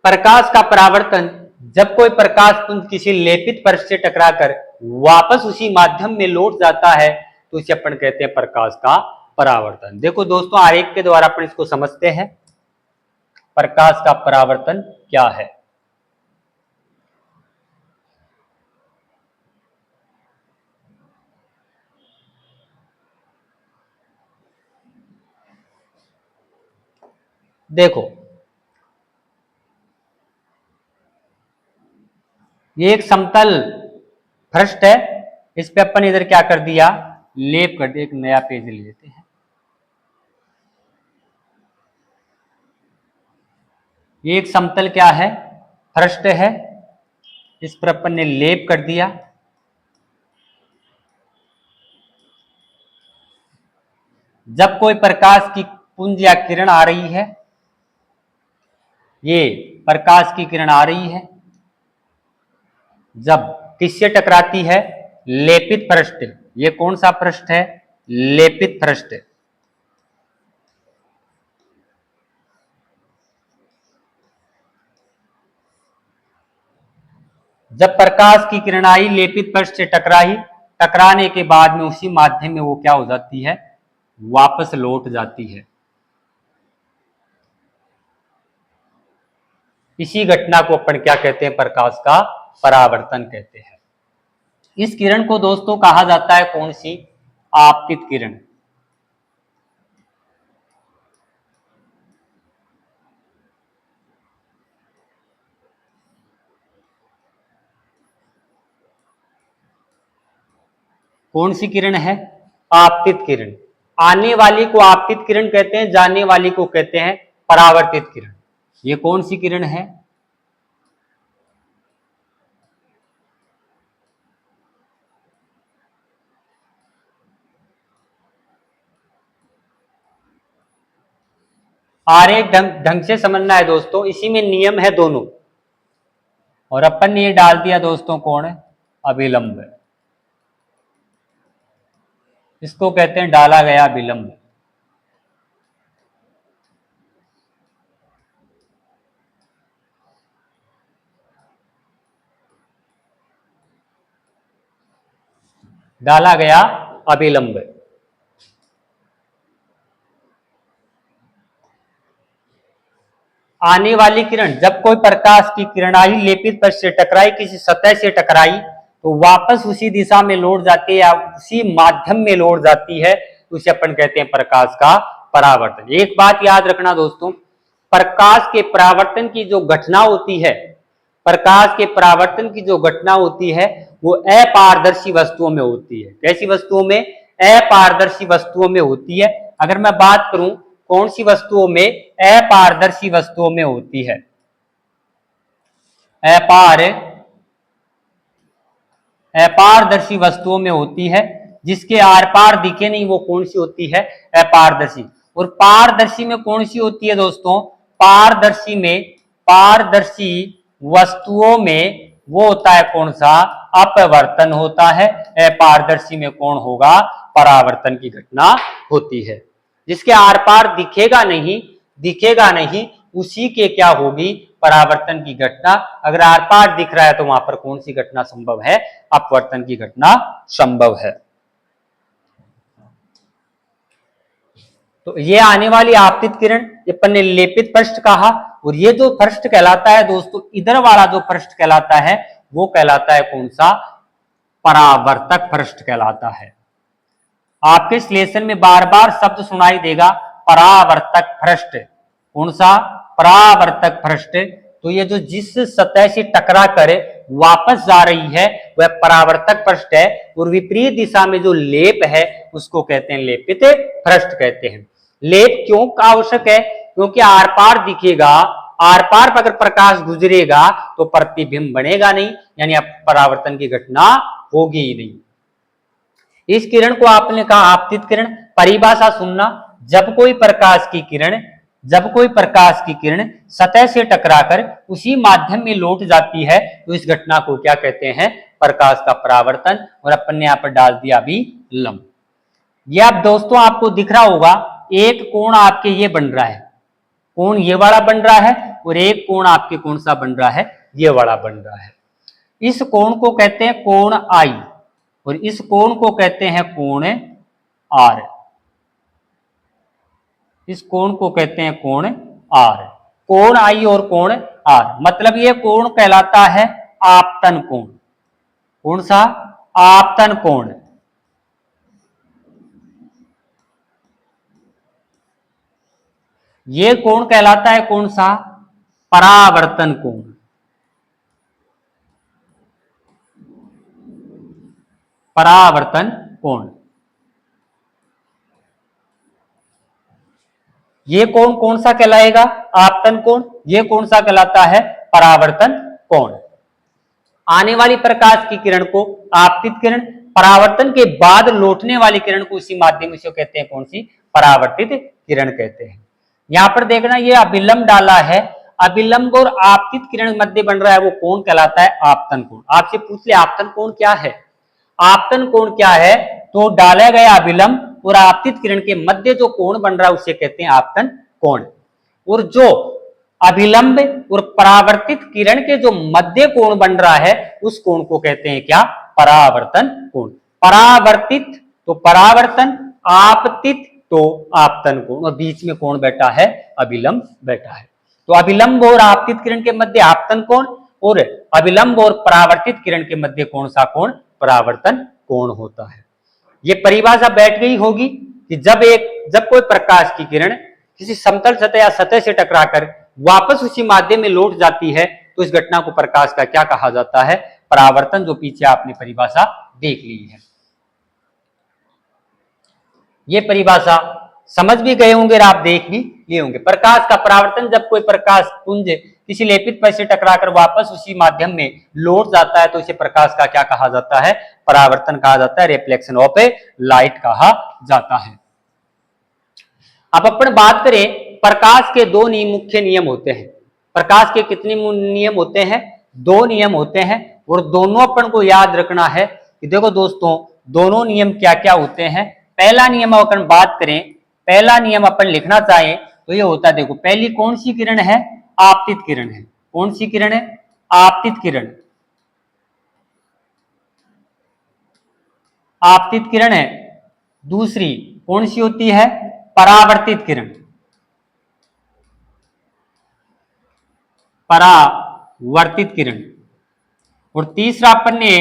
प्रकाश का परावर्तन, जब कोई प्रकाश पुंज किसी लेपित पृष्ठ से टकराकर वापस उसी माध्यम में लौट जाता है तो इसे अपन कहते हैं प्रकाश का परावर्तन। देखो दोस्तों आरेख के द्वारा अपन इसको समझते हैं। प्रकाश का परावर्तन क्या है। देखो, ये एक समतल पृष्ठ है, इस पे अपन इधर क्या कर दिया, लेप कर दिया। एक नया पेज ले लेते हैं। ये एक समतल क्या है, पृष्ठ है, इस पर अपन ने लेप कर दिया। जब कोई प्रकाश की पुंज या किरण आ रही है, ये प्रकाश की किरण आ रही है, जब किससे टकराती है, लेपित पृष्ठ। ये कौन सा पृष्ठ है, लेपित पृष्ठ। जब प्रकाश की किरण आई, लेपित पृष्ठ से टकराई, टकराने के बाद में उसी माध्यम में वो क्या हो जाती है, वापस लौट जाती है। इसी घटना को अपन क्या कहते हैं, प्रकाश का परावर्तन कहते हैं। इस किरण को दोस्तों कहा जाता है कौन सी, आपतित किरण। कौन सी किरण है, आपतित किरण। आने वाली को आपतित किरण कहते हैं, जाने वाली को कहते हैं परावर्तित किरण। ये कौन सी किरण है, आरेख ढंग से समझना है दोस्तों, इसी में नियम है दोनों। और अपन ने ये डाल दिया दोस्तों कौन है, अभिलंब। इसको कहते हैं डाला गया अभिलंब। डाला गया अभिलंब। आने वाली किरण, जब कोई प्रकाश की किरण आई, लेपित पृष्ठ से टकराई, किसी सतह से टकराई, तो वापस उसी दिशा में लौट जाती है या उसी माध्यम में लौट जाती है, उसे अपन कहते हैं प्रकाश का परावर्तन। एक बात याद रखना दोस्तों, प्रकाश के परावर्तन की जो घटना होती है, प्रकाश के परावर्तन की जो घटना होती है, वो अपारदर्शी वस्तुओं में होती है। कैसी वस्तुओं में, अपारदर्शी वस्तुओं में होती है। अगर मैं बात करूं कौन सी वस्तुओं में, अपारदर्शी वस्तुओं में होती है, अपारदर्शी वस्तुओं में होती है, जिसके आर पार दिखे नहीं, वो कौन सी होती है, अपारदर्शी। और पारदर्शी में कौन सी होती है दोस्तों, पारदर्शी में, पारदर्शी वस्तुओं में वो होता है कौन सा, अपवर्तन होता है। अपारदर्शी में कौन होगा, परावर्तन की घटना होती है। जिसके आर पार दिखेगा नहीं, दिखेगा नहीं, उसी के क्या होगी, परावर्तन की घटना। अगर आर पार दिख रहा है तो वहां पर कौन सी घटना संभव है, अपवर्तन की घटना संभव है। तो ये आने वाली आपतित किरण, अपन ने लेपित पृष्ठ कहा। और ये जो पृष्ठ कहलाता है दोस्तों, इधर वाला जो पृष्ठ कहलाता है, वो कहलाता है कौन सा, परावर्तक पृष्ठ कहलाता है। आपके श्लेषण में बार बार शब्द सुनाई देगा, परावर्तक पृष्ठ। कौन सा, परावर्तक पृष्ठ। तो ये जो जिस सतह से टकरा करे वापस जा रही है, वह परावर्तक पृष्ठ है। और विपरीत दिशा में जो लेप है, उसको कहते हैं लेपित पृष्ठ कहते हैं। लेप क्यों आवश्यक है, क्योंकि आर पार दिखेगा, आर पार पर अगर प्रकाश गुजरेगा तो प्रतिबिंब बनेगा नहीं, यानी परावर्तन की घटना होगी ही नहीं। इस किरण को आपने कहा आपतित किरण। परिभाषा सुनना, जब कोई प्रकाश की किरण, जब कोई प्रकाश की किरण सतह से टकराकर उसी माध्यम में लौट जाती है, तो इस घटना को क्या कहते हैं, प्रकाश का परावर्तन। और अपन ने यहां पर डाल दिया अभी लंब। ये आप दोस्तों आपको दिख रहा होगा, एक कोण आपके ये बन रहा है, कोण ये वाला बन रहा है, और एक कोण आपके कौन सा बन रहा है, ये वाला बन रहा है। इस कोण को कहते हैं कोण आई, और इस कोण को कहते हैं कोण आर। इस कोण को कहते हैं कोण आर। कोण आई और कोण आर, मतलब ये कोण कहलाता है आपतन कोण। कौन सा? आपतन कोण। ये कोण कहलाता है कौन सा? परावर्तन कोण। परावर्तन कोण। ये कोण कौन सा कहलाएगा? आपतन कोण। ये कौन सा कहलाता है? परावर्तन कोण। आने वाली प्रकाश की किरण को आपतित किरण, परावर्तन के बाद लौटने वाली किरण को उसी माध्यम से कहते हैं कौन सी? परावर्तित किरण कहते हैं। यहां पर देखना, ये अभिलंब डाला है, अभिलंब और आपतित किरण मध्य बन रहा है वो कोण कहलाता है आपतन कोण। आपसे पूछ ले आपतन कोण क्या है? आपतन कोण क्या है? तो डाला गया अभिलंब और आपतित किरण के मध्य जो कोण बन रहा है उसे कहते हैं आपतन कोण। और जो अभिलंब और परावर्तित किरण के जो मध्य कोण बन रहा है उस कोण को कहते हैं क्या? परावर्तन कोण। परावर्तित तो परावर्तन, आपतित तो आपतन कोण, और बीच में कौन बैठा है? अभिलंब बैठा है। तो अभिलंब और आपतित किरण के मध्य आपतन कोण, और अभिलंब और परावर्तित किरण के मध्य कौन सा कोण? परावर्तन कोण होता है। ये परिभाषा बैठ गई होगी कि जब कोई प्रकाश की किरण किसी समतल सतह या सतह से टकराकर वापस उसी माध्यम में लौट जाती है तो इस घटना को प्रकाश का क्या कहा जाता है? परावर्तन, जो पीछे आपने परिभाषा देख ली है। ये परिभाषा समझ भी गए होंगे और आप देख भी लिए होंगे। प्रकाश का परावर्तन, जब कोई प्रकाश पुंज किसी लेपित पर से टकराकर वापस उसी माध्यम में लौट जाता है तो इसे प्रकाश का क्या कहा जाता है? परावर्तन कहा जाता है, रिफ्लेक्शन ऑफ ए लाइट कहा जाता है। अब अपन बात करें, प्रकाश के दो मुख्य नियम होते हैं। प्रकाश के कितने नियम होते हैं? दो नियम होते हैं, और दोनों अपन को याद रखना है कि देखो दोस्तों, दोनों नियम क्या क्या होते हैं। पहला नियम अपन बात करें, पहला नियम अपन लिखना चाहें तो ये होता है, देखो पहली कौन सी किरण है? आपतित किरण है। कौन सी किरण है? आपतित किरण। आपतित किरण है। दूसरी कौन सी होती है? परावर्तित किरण। परावर्तित किरण। और तीसरा अपन ने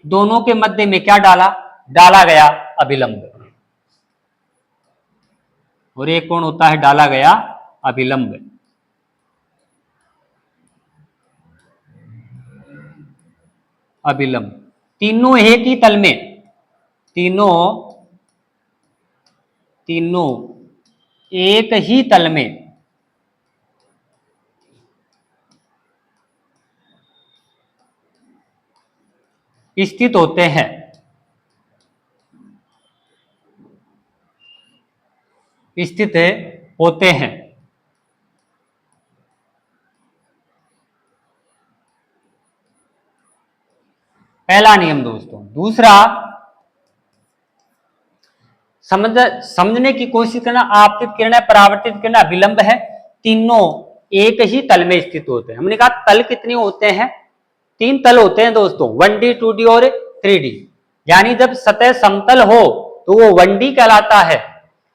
दोनों के मध्य में क्या डाला गया? अभिलंब। और एक कौन होता है? डाला गया अभिलंब। अभिलंब। तीनों एक ही तल में, तीनों एक ही तल में स्थित होते हैं। स्थित होते हैं। पहला नियम दोस्तों। दूसरा, समझने की कोशिश करना, आपतित किरण है, परावर्तित किरण, अभिलंब है, तीनों एक ही तल में स्थित होते हैं। हमने कहा तल कितने होते हैं? 3 तल होते हैं दोस्तों, 1D 2D और 3D। यानी जब सतह समतल हो तो वो 1D कहलाता है,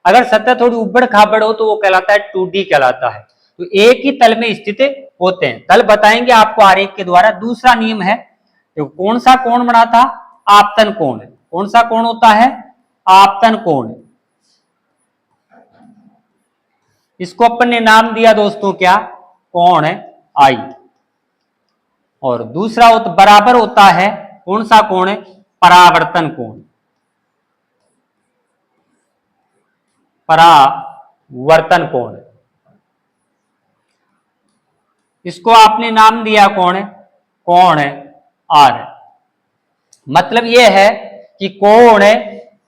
अगर सतह थोड़ी उबड़ खाबड़ हो तो वो कहलाता है 2D कहलाता है। तो एक ही तल में स्थित होते हैं। तल बताएंगे आपको आरेख के द्वारा। दूसरा नियम है, तो कौन सा कोण बना था? आपतन कोण। कौन सा कोण होता है? आपतन कोण। इसको अपन ने नाम दिया दोस्तों क्या? कोण आई। और दूसरा बराबर होता है कौन सा कोण? परावर्तन कोण। परावर्तन कोण। इसको आपने नाम दिया कोण आर। मतलब यह है कि कोण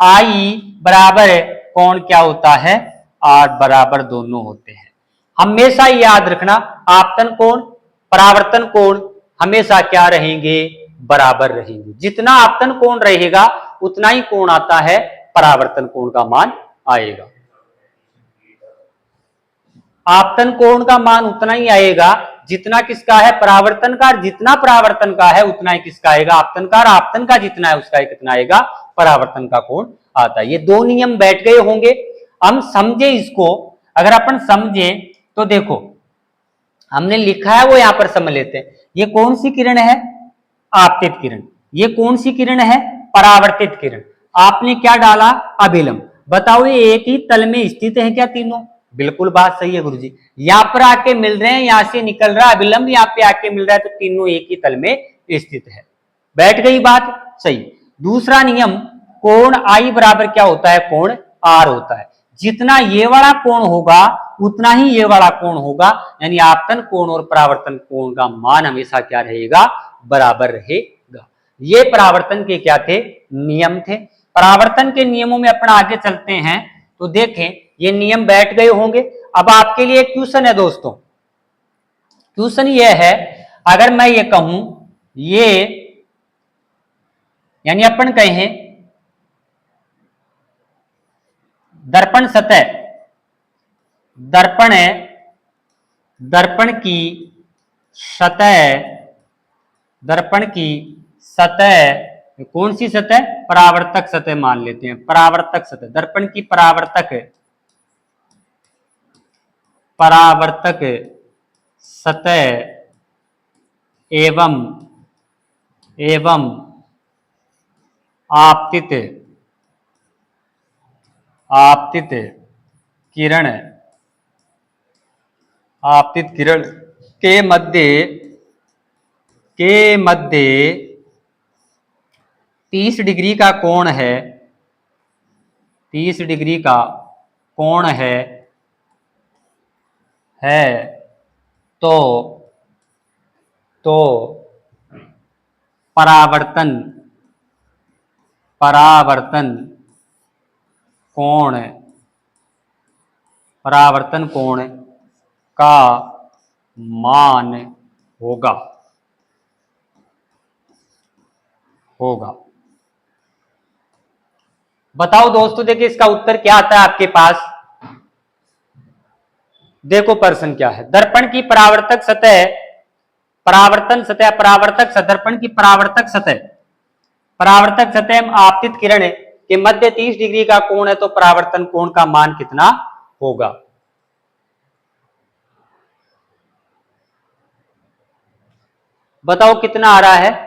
आई बराबर कोण क्या होता है? आर बराबर दोनों होते हैं। हमेशा याद रखना, आपतन कोण, परावर्तन कोण हमेशा क्या रहेंगे? बराबर रहेंगे। जितना आपतन कोण रहेगा उतना ही कोण आता है, परावर्तन कोण का मान आएगा। आपतन कोण का मान उतना ही आएगा जितना किसका है? परावर्तन का। जितना परावर्तन का है उतना ही किसका आएगा? आपतन का। आपतन का जितना है उसका कितना आएगा? परावर्तन का कोण आता है। ये दो नियम बैठ गए होंगे। हम समझे इसको। अगर अपन समझे तो देखो, हमने लिखा है वो यहां पर समझ लेते हैं। ये कौन सी किरण है? आपतित किरण। ये कौन सी किरण है? परावर्तित किरण। आपने क्या डाला? अभिलंब। बताओ ये एक ही तल में स्थित है क्या तीनों? बिल्कुल बात सही है गुरुजी। यहां पर आके मिल रहे हैं, यहां से निकल रहा है अभिलंब, यहां पे आके मिल रहा है, तो तीनों एक ही तल में स्थित है। बैठ गई बात? सही। दूसरा नियम, कोण आई बराबर क्या होता है? कोण आर होता है। जितना ये वाला कोण होगा उतना ही ये वाला कोण होगा, यानी आपतन कोण और परावर्तन कोण का मान हमेशा क्या रहेगा? बराबर रहेगा। ये परावर्तन के क्या थे? नियम थे। परावर्तन के नियमों में अपना आगे चलते हैं तो देखें ये नियम बैठ गए होंगे। अब आपके लिए एक क्वेश्चन है दोस्तों। क्वेश्चन ये है, अगर मैं ये कहूं ये, यानी अपन कहें दर्पण सतह, दर्पण है, दर्पण की सतह, दर्पण की सतह कौन सी सतह? परावर्तक सतह मान लेते हैं। परावर्तक सतह, दर्पण की परावर्तक, परावर्तक सतह एवं आपतित, आपतित किरण, आपतित किरण के मध्य 30 डिग्री का कोण है, 30 डिग्री का कोण है तो परावर्तन कोण का मान होगा। बताओ दोस्तों, देखिए इसका उत्तर क्या आता है आपके पास। देखो प्रश्न क्या है, दर्पण की परावर्तक सतह, परावर्तन सतह, परावर्तक सतह, दर्पण की परावर्तक सतह, परावर्तक सतह में आपतित किरण के मध्य 30 डिग्री का कोण है, तो परावर्तन कोण का मान कितना होगा? बताओ कितना आ रहा है?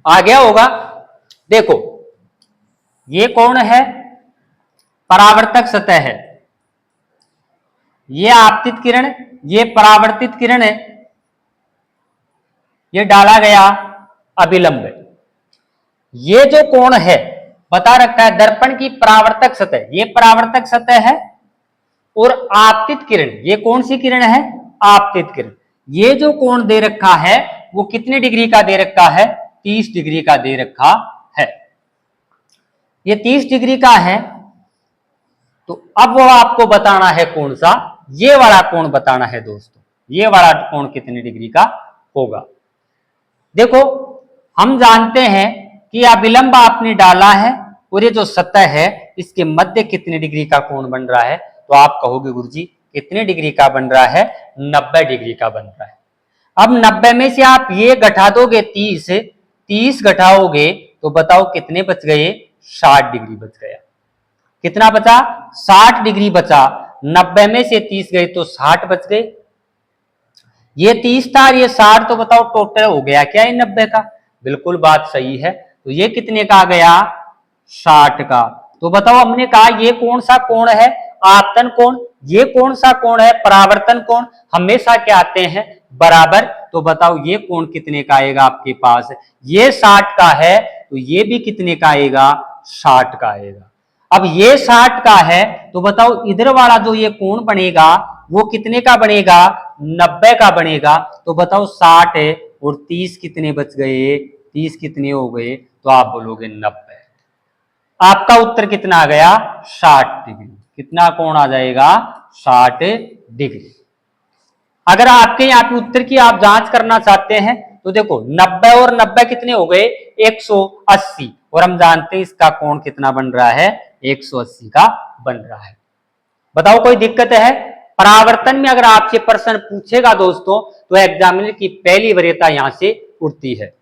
आ गया होगा। देखो ये कौन है? परावर्तक सतह है, ये आपतित किरण, ये परावर्तित किरण है, ये डाला गया अभिलंब। ये जो कोण है बता रखा है दर्पण की परावर्तक सतह, ये परावर्तक सतह है, और आपतित किरण, ये कौन सी किरण है? आपतित किरण। ये जो कोण दे रखा है वो कितने डिग्री का दे रखा है? 30 डिग्री का दे रखा है। ये 30 डिग्री का है, तो अब वो आपको बताना है कौन सा? ये वाला कोण बताना है दोस्तों। ये वाला कोण कितने डिग्री का होगा? देखो हम जानते हैं कि अभिलंब आपने डाला है और ये जो सतह है इसके मध्य कितने डिग्री का कोण बन रहा है, तो आप कहोगे गुरुजी कितने डिग्री का बन रहा है? 90 डिग्री का बन रहा है। अब 90 में से आप ये घटा दोगे 30 घटाओगे तो बताओ कितने बच गए? 60 डिग्री बच गया। कितना बचा? 60 डिग्री बचा। 90 में से 30 गए तो 60 बच गए। ये 30 था, ये 60, तो बताओ टोटल हो गया क्या ये 90 का? बिल्कुल बात सही है। तो ये कितने का आ गया? 60 का। तो बताओ हमने कहा ये कौन सा कोण है? आपतन कोण। ये कौन सा कोण है? परावर्तन कोण। हमेशा क्या आते हैं? बराबर। तो बताओ ये कोण कितने का आएगा आपके पास? ये 60 का है, तो ये भी कितने का आएगा? 60 का आएगा। अब ये 60 का है, तो बताओ इधर वाला जो ये कोण बनेगा वो कितने का बनेगा? 90 का बनेगा। तो बताओ 60 है और 30 कितने बच गए? 30 कितने हो गए? तो आप बोलोगे 90। आपका उत्तर कितना आ गया? 60 डिग्री। कितना कोण आ जाएगा? 60 डिग्री। अगर आपके यहाँ पे उत्तर की आप जांच करना चाहते हैं तो देखो 90 और 90 कितने हो गए? 180। और हम जानते हैं इसका कोण कितना बन रहा है, 180 का बन रहा है। बताओ कोई दिक्कत है? परावर्तन में अगर आपसे प्रश्न पूछेगा दोस्तों तो एग्जामिनर की पहली वरीयता यहां से उठती है।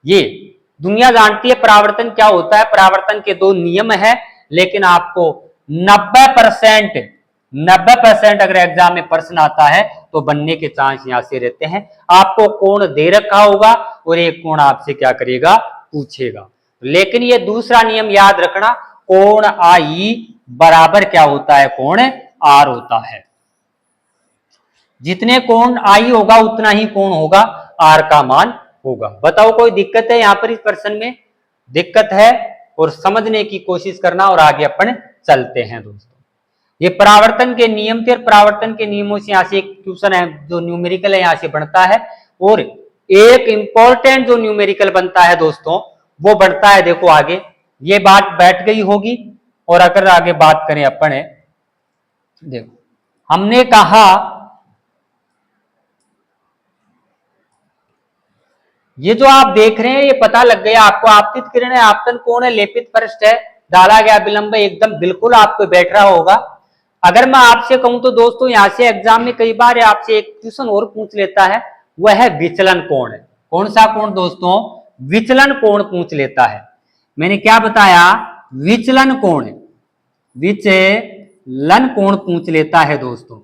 ये दुनिया जानती है परावर्तन क्या होता है। परावर्तन के दो नियम है, लेकिन आपको 90% अगर एग्जाम में प्रश्न आता है तो बनने के चांस यहां से रहते हैं। आपको कोण दे रखा होगा और एक कोण आपसे क्या करेगा, पूछेगा। लेकिन ये दूसरा नियम याद रखना, कोण आई बराबर क्या होता है, कोण आर होता है। जितने कोण आई होगा उतना ही कोण होगा आर का मान होगा। बताओ कोई दिक्कत है यहां पर इस प्रश्न में? दिक्कत है और समझने की कोशिश करना और आगे अपन चलते हैं दोस्तों। ये परावर्तन के नियम थे और परावर्तन के नियमों से यहां से एक क्वेश्चन है जो न्यूमेरिकल है यहां से बनता है। और एक इंपॉर्टेंट जो न्यूमेरिकल बनता है दोस्तों वो बढ़ता है, देखो आगे ये बात बैठ गई होगी। और अगर आगे बात करें अपन है, देखो हमने कहा ये जो आप देख रहे हैं ये पता लग गया आपको, आपतित किरण है, आपतन कोण है, लेपित पृष्ठ है, डाला गया विलंब एकदम बिल्कुल आपको बैठ रहा होगा। अगर मैं आपसे कहूं तो दोस्तों यहां से एग्जाम में कई बार आपसे एक क्वेश्चन और पूछ लेता है, वह है विचलन कोण। कौन सा कोण दोस्तों? विचलन कोण पूछ लेता है। मैंने क्या बताया? विचलन कोण, विचलन कोण पूछ लेता है दोस्तों।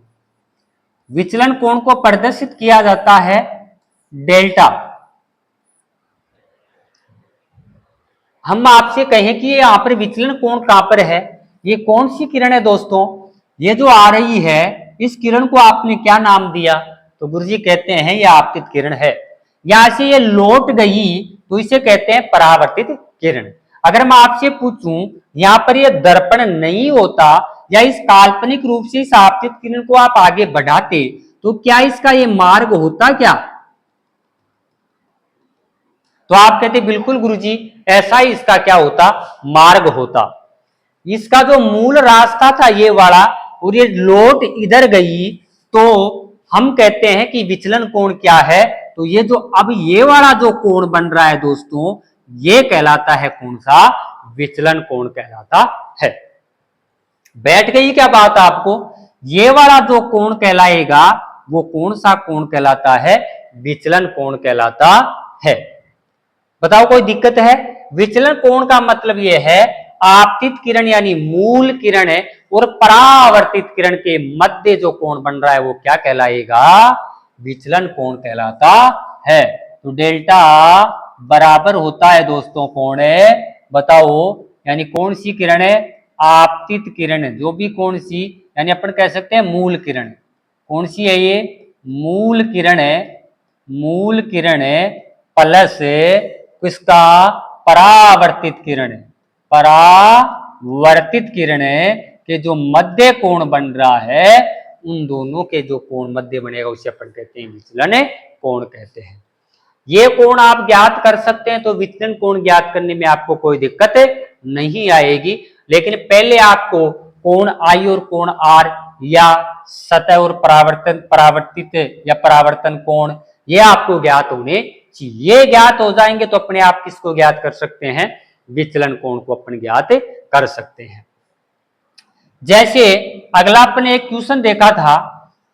विचलन कोण को प्रदर्शित किया जाता है डेल्टा। हम आपसे कहें कि यहां पर विचलन कोण कहां पर है, ये कौन सी किरण है दोस्तों? ये जो आ रही है इस किरण को आपने क्या नाम दिया? तो गुरुजी कहते हैं ये आपतित किरण है। यहां से ये लौट गई तो इसे कहते हैं परावर्तित किरण। अगर मैं आपसे पूछूं यहां पर ये दर्पण नहीं होता या इस काल्पनिक रूप से इस आपतित किरण को आप आगे बढ़ाते तो क्या इसका ये मार्ग होता क्या? तो आप कहते बिल्कुल गुरुजी ऐसा ही इसका क्या होता, मार्ग होता। इसका जो मूल रास्ता था ये वाला और ये लौट इधर गई तो हम कहते हैं कि विचलन कोण क्या है? तो ये जो अब ये वाला जो कोण बन रहा है दोस्तों ये कहलाता है कौन सा? विचलन कोण कहलाता है। बैठ गई क्या बात आपको? ये वाला जो कोण कहलाएगा वो कौन सा कोण कहलाता है? विचलन कोण कहलाता है। बताओ कोई दिक्कत है? विचलन कोण का मतलब यह है आपतित किरण यानी मूल किरण है और परावर्तित किरण के मध्य जो कोण बन रहा है वो क्या कहलाएगा? विचलन कोण कहलाता है। तो डेल्टा बराबर होता है दोस्तों कोण है, बताओ यानी कौन सी किरण है? आपतित किरण है। जो भी कौन सी यानी अपन कह सकते हैं मूल किरण। कौन सी है ये? मूल किरण है। मूल किरण है प्लस किसका? परावर्तित किरण है। परावर्तित किरण है के जो मध्य कोण बन रहा है उन दोनों के जो कोण मध्य बनेगा उसे अपन कहते हैं विचलन कोण कहते हैं। ये कोण आप ज्ञात कर सकते हैं तो विचलन कोण ज्ञात करने में आपको कोई दिक्कत नहीं आएगी। लेकिन पहले आपको कोण आई और कोण आर या सतह और परावर्तित या परावर्तन कोण ये आपको ज्ञात होने चाहिए। ये ज्ञात हो जाएंगे तो अपने आप किसको ज्ञात कर सकते हैं? विचलन कोण को अपन ज्ञात कर सकते हैं। जैसे अगला अपने एक क्वेश्चन देखा था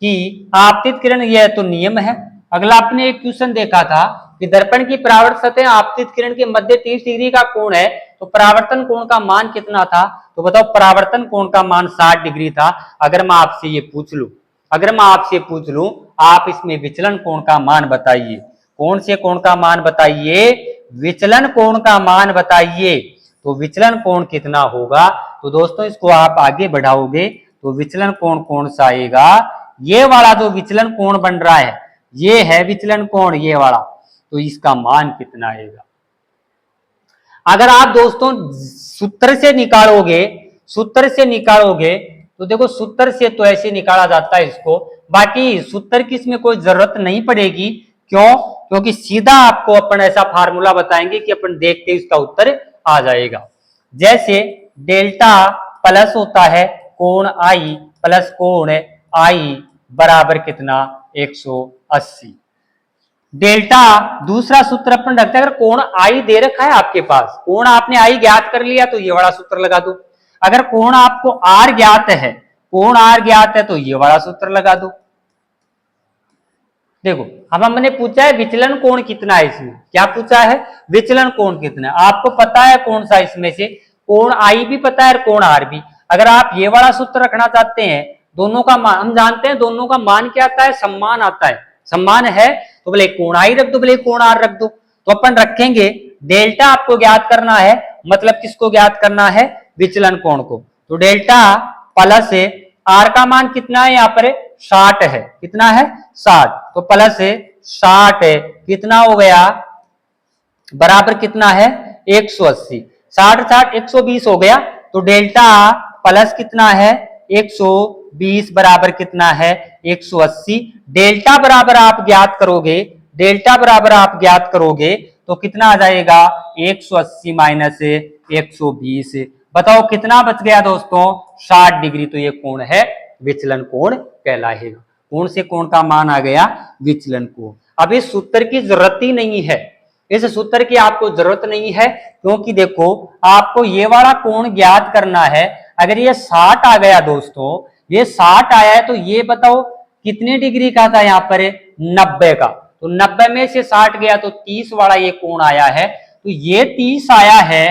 कि आपतित किरण, यह तो नियम है। अगला अपने एक क्वेश्चन देखा था कि दर्पण की परावर्त सतह आपतित किरण के मध्य 30 डिग्री का कोण है तो परावर्तन कोण का मान कितना था? तो बताओ परावर्तन कोण का मान 60 डिग्री था। अगर मैं आपसे ये पूछ लूं आप इसमें विचलन कोण का मान बताइए। कौन से कोण का मान बताइए? विचलन कोण का मान बताइए। तो विचलन कोण कितना होगा? तो दोस्तों इसको आप आगे बढ़ाओगे तो विचलन कोण कौन सा आएगा? ये वाला जो विचलन कोण बन रहा है ये है विचलन कोण, ये वाला। तो इसका मान कितना आएगा? अगर आप दोस्तों सूत्र से निकालोगे तो देखो सूत्र से तो ऐसे निकाला जाता है इसको, बाकी सूत्र की इसमें कोई जरूरत नहीं पड़ेगी। क्यों? क्योंकि सीधा आपको अपन ऐसा फार्मूला बताएंगे कि अपन देखते इसका उत्तर आ जाएगा। जैसे डेल्टा प्लस होता है कोण आई प्लस कोण आई बराबर कितना? 180। डेल्टा दूसरा सूत्र अपन रखते हैं, अगर कोण आई दे रखा है आपके पास, कोण आपने आई ज्ञात कर लिया तो ये वाला सूत्र लगा दो। अगर कोण आपको आर ज्ञात है, कोण आर ज्ञात है तो ये वाला सूत्र लगा दो। देखो अब हमने पूछा है विचलन कोण कितना है, इसमें क्या पूछा है, विचलन कोण कितना है। आपको पता है कौन सा इसमें से, कोण आई भी पता है और कोण आर भी। अगर आप ये वाला सूत्र रखना चाहते हैं, दोनों का मान हम जानते हैं, दोनों का मान क्या आता है, सम्मान आता है। सम्मान है तो बोले कोण आई रख दो, बोले कोण आर रख दो। तो अपन रखेंगे डेल्टा आपको ज्ञात करना है, मतलब किसको ज्ञात करना है, विचलन कोण को। तो डेल्टा प्लस आर का मान कितना है, यहाँ पर 60 है, कितना है 60, तो प्लस 60 है, कितना हो गया, बराबर कितना है 180, 60 60 120 हो गया। तो डेल्टा प्लस कितना है 120 बराबर कितना है 180। डेल्टा बराबर आप ज्ञात करोगे, डेल्टा बराबर आप ज्ञात करोगे तो कितना आ जाएगा 180 माइनस 120, बताओ कितना बच गया दोस्तों 60 डिग्री। तो ये कोण है विचलन कोण कहलाएगा। कोण से कोण का मान आ गया विचलन कोण। अब इस सूत्र की जरूरत ही नहीं है, इस सूत्र की आपको जरूरत नहीं है, क्योंकि देखो आपको ये वाला कोण ज्ञात करना है। अगर ये 60 आ गया दोस्तों, ये 60 आया है तो ये बताओ कितने डिग्री का था, यहाँ पर 90 का। तो 90 में से 60 गया तो 30 वाला ये कोण आया है। तो ये 30 आया है,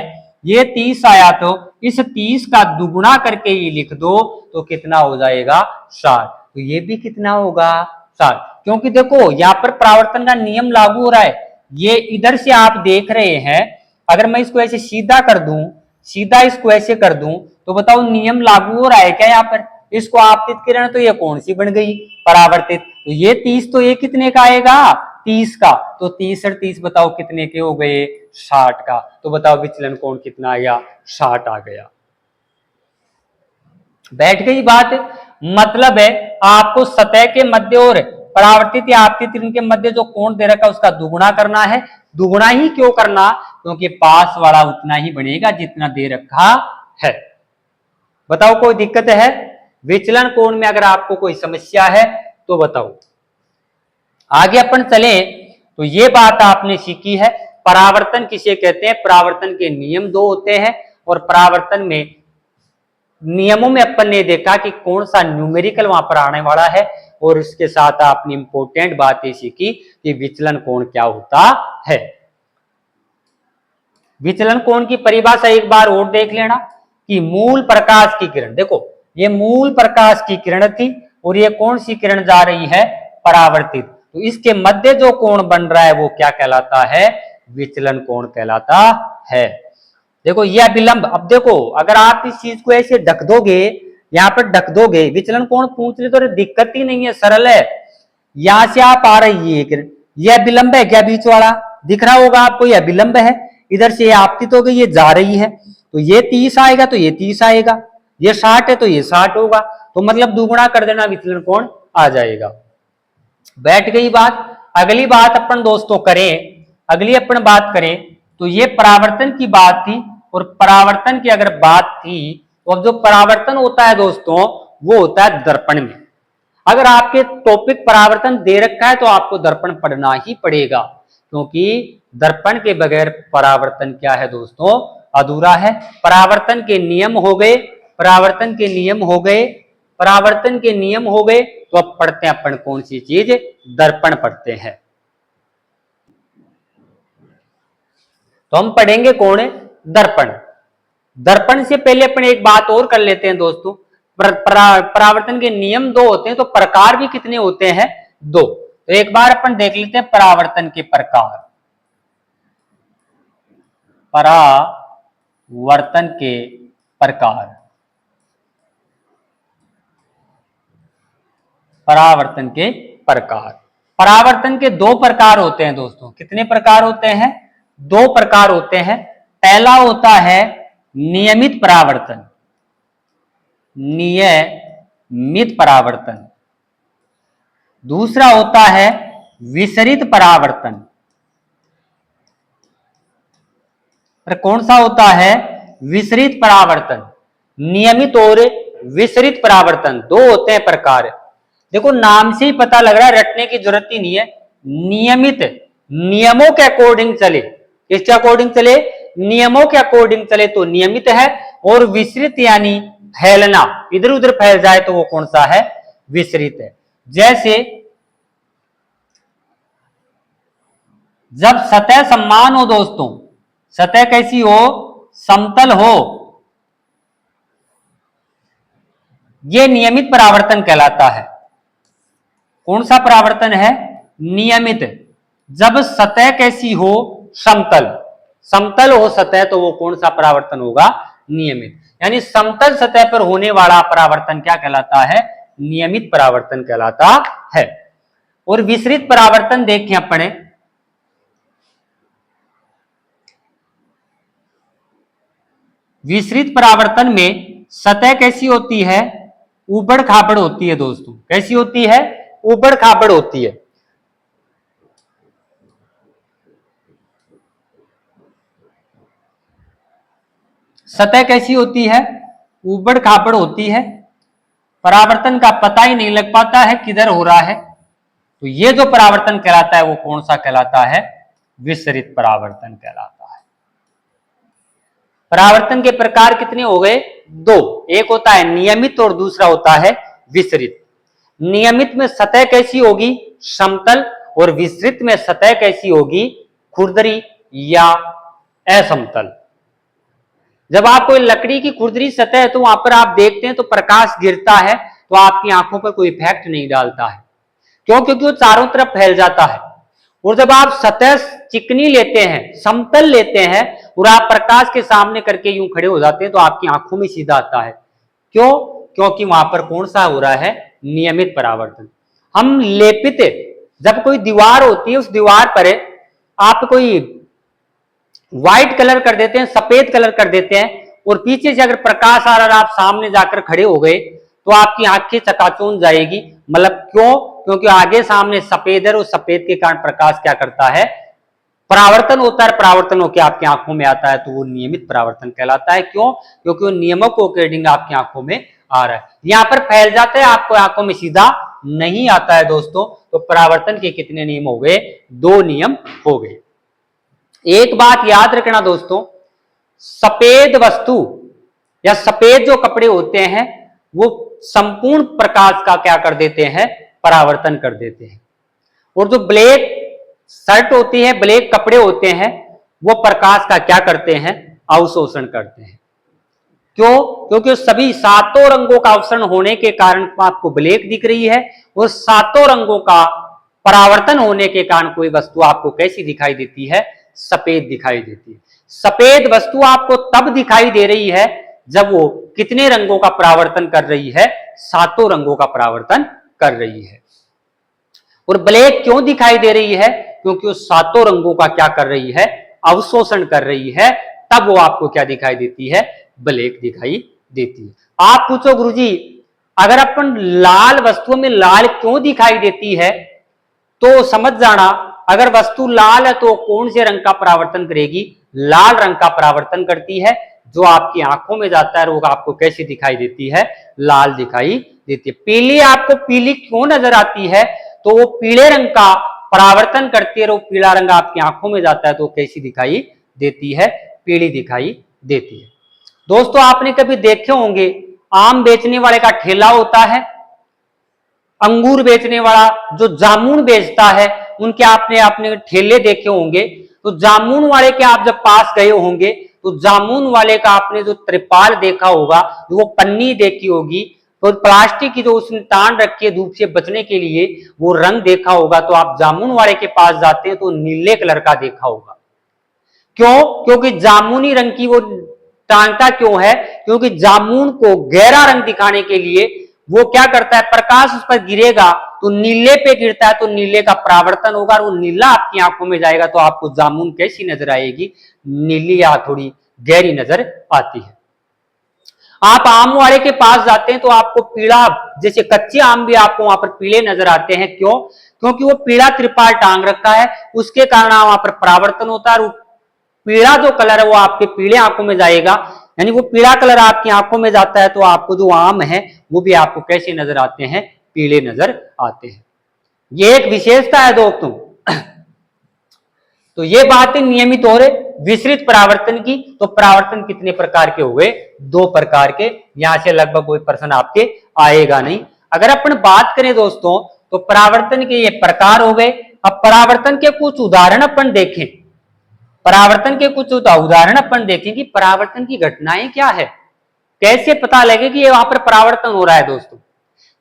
ये 30 आया, तो इस 30 का दुगुना करके ये लिख दो तो कितना हो जाएगा 60। तो ये भी कितना होगा 60, क्योंकि देखो यहाँ पर परावर्तन का नियम लागू हो रहा है। ये इधर से आप देख रहे हैं, अगर मैं इसको ऐसे सीधा कर दूं, सीधा इसको ऐसे कर दूं, तो बताओ नियम लागू हो रहा है क्या यहाँ पर। इसको आपतित किरण, तो ये कौन सी बन गई, परावर्तित। तो ये 30, तो ये कितने का आएगा 30 का, तो 30 और 30 बताओ कितने के हो गए 60 का। तो बताओ विचलन कोण कितना आया 60 आ गया। बैठ गई बात। मतलब है आपको सतह के मध्य और परावर्तित या आपतित किरण के मध्य जो कोण दे रखा है उसका दुगुना करना है। दुगुना ही क्यों करना, क्योंकि पास वाला उतना ही बनेगा जितना दे रखा है। बताओ कोई दिक्कत है विचलन कोण में, अगर आपको कोई समस्या है तो बताओ। आगे अपन चले तो ये बात आपने सीखी है परावर्तन किसे कहते हैं। परावर्तन के नियम 2 होते हैं, और परावर्तन में नियमों में अपन ने देखा कि कौन सा न्यूमेरिकल वहां पर आने वाला है, और इसके साथ आपने इंपॉर्टेंट बात ये सीखी कि विचलन कोण क्या होता है। विचलन कोण की परिभाषा एक बार और देख लेना कि मूल प्रकाश की किरण, देखो ये मूल प्रकाश की किरण थी और ये कौन सी किरण जा रही है, परावर्तित। तो इसके मध्य जो कोण बन रहा है वो क्या कहलाता है, विचलन कोण कहलाता है। देखो यह विलंब, अब देखो अगर आप इस चीज को ऐसे ढक दोगे, यहाँ पर ढक दोगे, विचलन कोण पूछ ले तो दिक्कत ही नहीं है, सरल है। यहां से आप आ रही है किरण, यह विलंब है क्या, बीच वाला दिख रहा होगा आपको, यह विलंब है। इधर से आपतित हो गई, ये जा रही है, तो ये 30 आएगा तो ये 30 आएगा, ये 60 है तो ये 60 होगा। तो मतलब दुगुना कर देना, विचलन कोण आ जाएगा। बैठ गई बात। अगली बात अपन दोस्तों करें, अगली अपन बात करें तो ये परावर्तन की बात थी, और परावर्तन की अगर बात थी तो अब जो परावर्तन होता है दोस्तों वो होता है दर्पण में। अगर आपके टॉपिक परावर्तन दे रखा है तो आपको दर्पण पढ़ना ही पड़ेगा, क्योंकि दर्पण के बगैर परावर्तन क्या है दोस्तों, अधूरा है। परावर्तन के नियम हो गए, परावर्तन के नियम हो गए, परावर्तन के नियम हो गए, तो अब पढ़ते हैं अपन कौन सी चीज, दर्पण पढ़ते हैं। तो हम पढ़ेंगे कौन है, दर्पण। दर्पण से पहले अपन एक बात और कर लेते हैं दोस्तों, परावर्तन के नियम 2 होते हैं तो प्रकार भी कितने होते हैं, 2। तो एक बार अपन देख लेते हैं परावर्तन के प्रकार। परावर्तन के प्रकार, परावर्तन के प्रकार। परावर्तन के 2 प्रकार होते हैं दोस्तों। कितने प्रकार होते हैं, 2 प्रकार होते हैं। पहला होता है नियमित परावर्तन, नियमित परावर्तन। दूसरा होता है विसरित परावर्तन। पर कौन सा होता है, विसरित परावर्तन। नियमित और विसरित परावर्तन 2 होते हैं प्रकार। देखो नाम से ही पता लग रहा है, रटने की जरूरत ही नहीं है, नियमित नियमों के अकॉर्डिंग चले, किसके अकॉर्डिंग चले, नियमों के अकॉर्डिंग चले तो नियमित है, और विसरित यानी फैलना, इधर उधर फैल जाए तो वो कौन सा है, विसरित है। जैसे जब सतह समान हो दोस्तों, सतह कैसी हो, समतल हो, यह नियमित परावर्तन कहलाता है। कौन सा परावर्तन है, नियमित। जब सतह कैसी हो, समतल, समतल हो सतह तो वो कौन सा परावर्तन होगा, नियमित। यानी समतल सतह पर होने वाला परावर्तन क्या कहलाता है, नियमित परावर्तन कहलाता है। और विसरित परावर्तन देखें अपने, विसरित परावर्तन में सतह कैसी होती है, ऊबड़ खाबड़ होती है दोस्तों। कैसी होती है, ऊबड़ खाबड़ होती है। सतह कैसी होती है, ऊबड़ खाबड़ होती है, परावर्तन का पता ही नहीं लग पाता है किधर हो रहा है। तो ये जो परावर्तन कहलाता है वो कौन सा कहलाता है, विसरित परावर्तन कहलाता है। परावर्तन के प्रकार कितने हो गए, दो, एक होता है नियमित और दूसरा होता है विसरित। नियमित में सतह कैसी होगी, समतल, और विसरित में सतह कैसी होगी, खुरदरी या असमतल। जब आप कोई लकड़ी की खुरदरी सतह है तो वहां पर आप देखते हैं तो प्रकाश गिरता है तो आपकी आंखों पर कोई इफेक्ट नहीं डालता है, क्यों, क्योंकि वो चारों तरफ फैल जाता है। और जब आप सतह चिकनी लेते हैं, समतल लेते हैं, और आप प्रकाश के सामने करके यूं खड़े हो जाते हैं तो आपकी आंखों में सीधा आता है। क्यों, क्योंकि वहां पर कौन सा हो रहा है, नियमित परावर्तन। हम लेपित, जब कोई दीवार होती है उस दीवार पर आप कोई व्हाइट कलर कर देते हैं, सफेद कलर कर देते हैं, और पीछे से अगर प्रकाश आ रहा है आप सामने जाकर खड़े हो गए तो आपकी आंखें चकाचौंध जाएगी। मतलब क्यों, क्योंकि आगे सामने सफेद है और सफेद के कारण प्रकाश क्या करता है, परावर्तन होता है, परावर्तन होकर आपकी आंखों में आता है तो वो नियमित परावर्तन कहलाता है। क्यों, क्योंकि वो नियमों को अकॉर्डिंग आपकी आंखों में आ रहा है, यहां पर फैल जाता है, आपको आंखों में सीधा नहीं आता है दोस्तों। तो परावर्तन के कितने नियम हो गए, दो नियम हो गए। एक बात याद रखना दोस्तों, सफेद वस्तु या सफेद जो कपड़े होते हैं वो संपूर्ण प्रकाश का क्या कर देते हैं, परावर्तन कर देते हैं। और जो ब्लैक शर्ट होती है, ब्लैक कपड़े होते हैं, वो प्रकाश का क्या करते हैं, अवशोषण करते हैं। क्यों, क्योंकि सभी सातों रंगों का अवशोषण होने के कारण आपको ब्लैक दिख रही है, और सातों रंगों का परावर्तन होने के कारण कोई वस्तु आपको कैसी दिखाई देती है, सफेद दिखाई देती है। सफेद वस्तु आपको तब दिखाई दे रही है जब वो कितने रंगों का परावर्तन कर रही है, सातों रंगों का परावर्तन कर रही है। और ब्लैक क्यों दिखाई दे रही है, क्योंकि वो सातों रंगों का क्या कर रही है, अवशोषण कर रही है, तब वो आपको क्या दिखाई देती है, ब्लैक दिखाई देती है। आप पूछो गुरुजी अगर अपन लाल वस्तुओं में लाल क्यों दिखाई देती है, तो समझ जाना अगर वस्तु लाल है तो कौन से रंग का परावर्तन करेगी, लाल रंग का परावर्तन करती है। जो आपकी आंखों में जाता है वो आपको कैसी दिखाई देती है, लाल दिखाई देती है। पीली आपको पीली क्यों नजर आती है, तो वो पीले रंग का परावर्तन करती है, और वो पीला रंग आपकी आंखों में जाता है तो कैसी दिखाई देती है, पीली दिखाई देती है। दोस्तों आपने कभी देखे होंगे आम बेचने वाले का ठेला होता है, अंगूर बेचने वाला जो जामुन बेचता है, उनके आपने अपने ठेले देखे होंगे। तो जामुन वाले के आप जब पास गए होंगे तो जामुन वाले का आपने जो त्रिपाल देखा होगा, जो वो पन्नी देखी होगी, तो प्लास्टिक की जो उसने तान रखी है धूप से बचने के लिए, वो रंग देखा होगा। तो आप जामुन वाले के पास जाते हैं तो नीले कलर का देखा होगा। क्यों, क्योंकि जामुनी रंग की वो टांगता क्यों है, क्योंकि जामुन को गहरा रंग दिखाने के लिए वो क्या करता है, प्रकाश उस पर गिरेगा तो नीले पे गिरता है तो नीले का परावर्तन होगा, और वो नीला आपकी आंखों में जाएगा तो आपको जामुन कैसी नजर आएगी, नीली या थोड़ी गहरी नजर आती है। आप आम वाले के पास जाते हैं तो आपको पीला, जैसे कच्चे आम भी आपको वहां पर पीले नजर आते हैं। क्यों, क्योंकि वो पीला त्रिपाल टांग रखा है, उसके कारण वहां पर परावर्तन होता है, पीला जो कलर है वो आपके पीले आंखों में जाएगा, यानी वो पीला कलर आपकी आंखों में जाता है तो आपको जो आम है वो भी आपको कैसे नजर आते हैं, पीले नजर आते हैं। ये एक विशेषता है दोस्तों, तो ये बातें नियमित हो रहे। विसरित परावर्तन की, तो परावर्तन कितने प्रकार के हो गए? 2 प्रकार के। यहां से लगभग कोई प्रश्न आपके आएगा नहीं। अगर अपन बात करें दोस्तों, तो परावर्तन के ये प्रकार हो गए। अब परावर्तन के कुछ उदाहरण अपन देखें। परावर्तन के कुछ उदाहरण अपन देखें कि परावर्तन की घटनाएं क्या है, कैसे पता लगे कि ये वहां पर परावर्तन हो रहा है दोस्तों।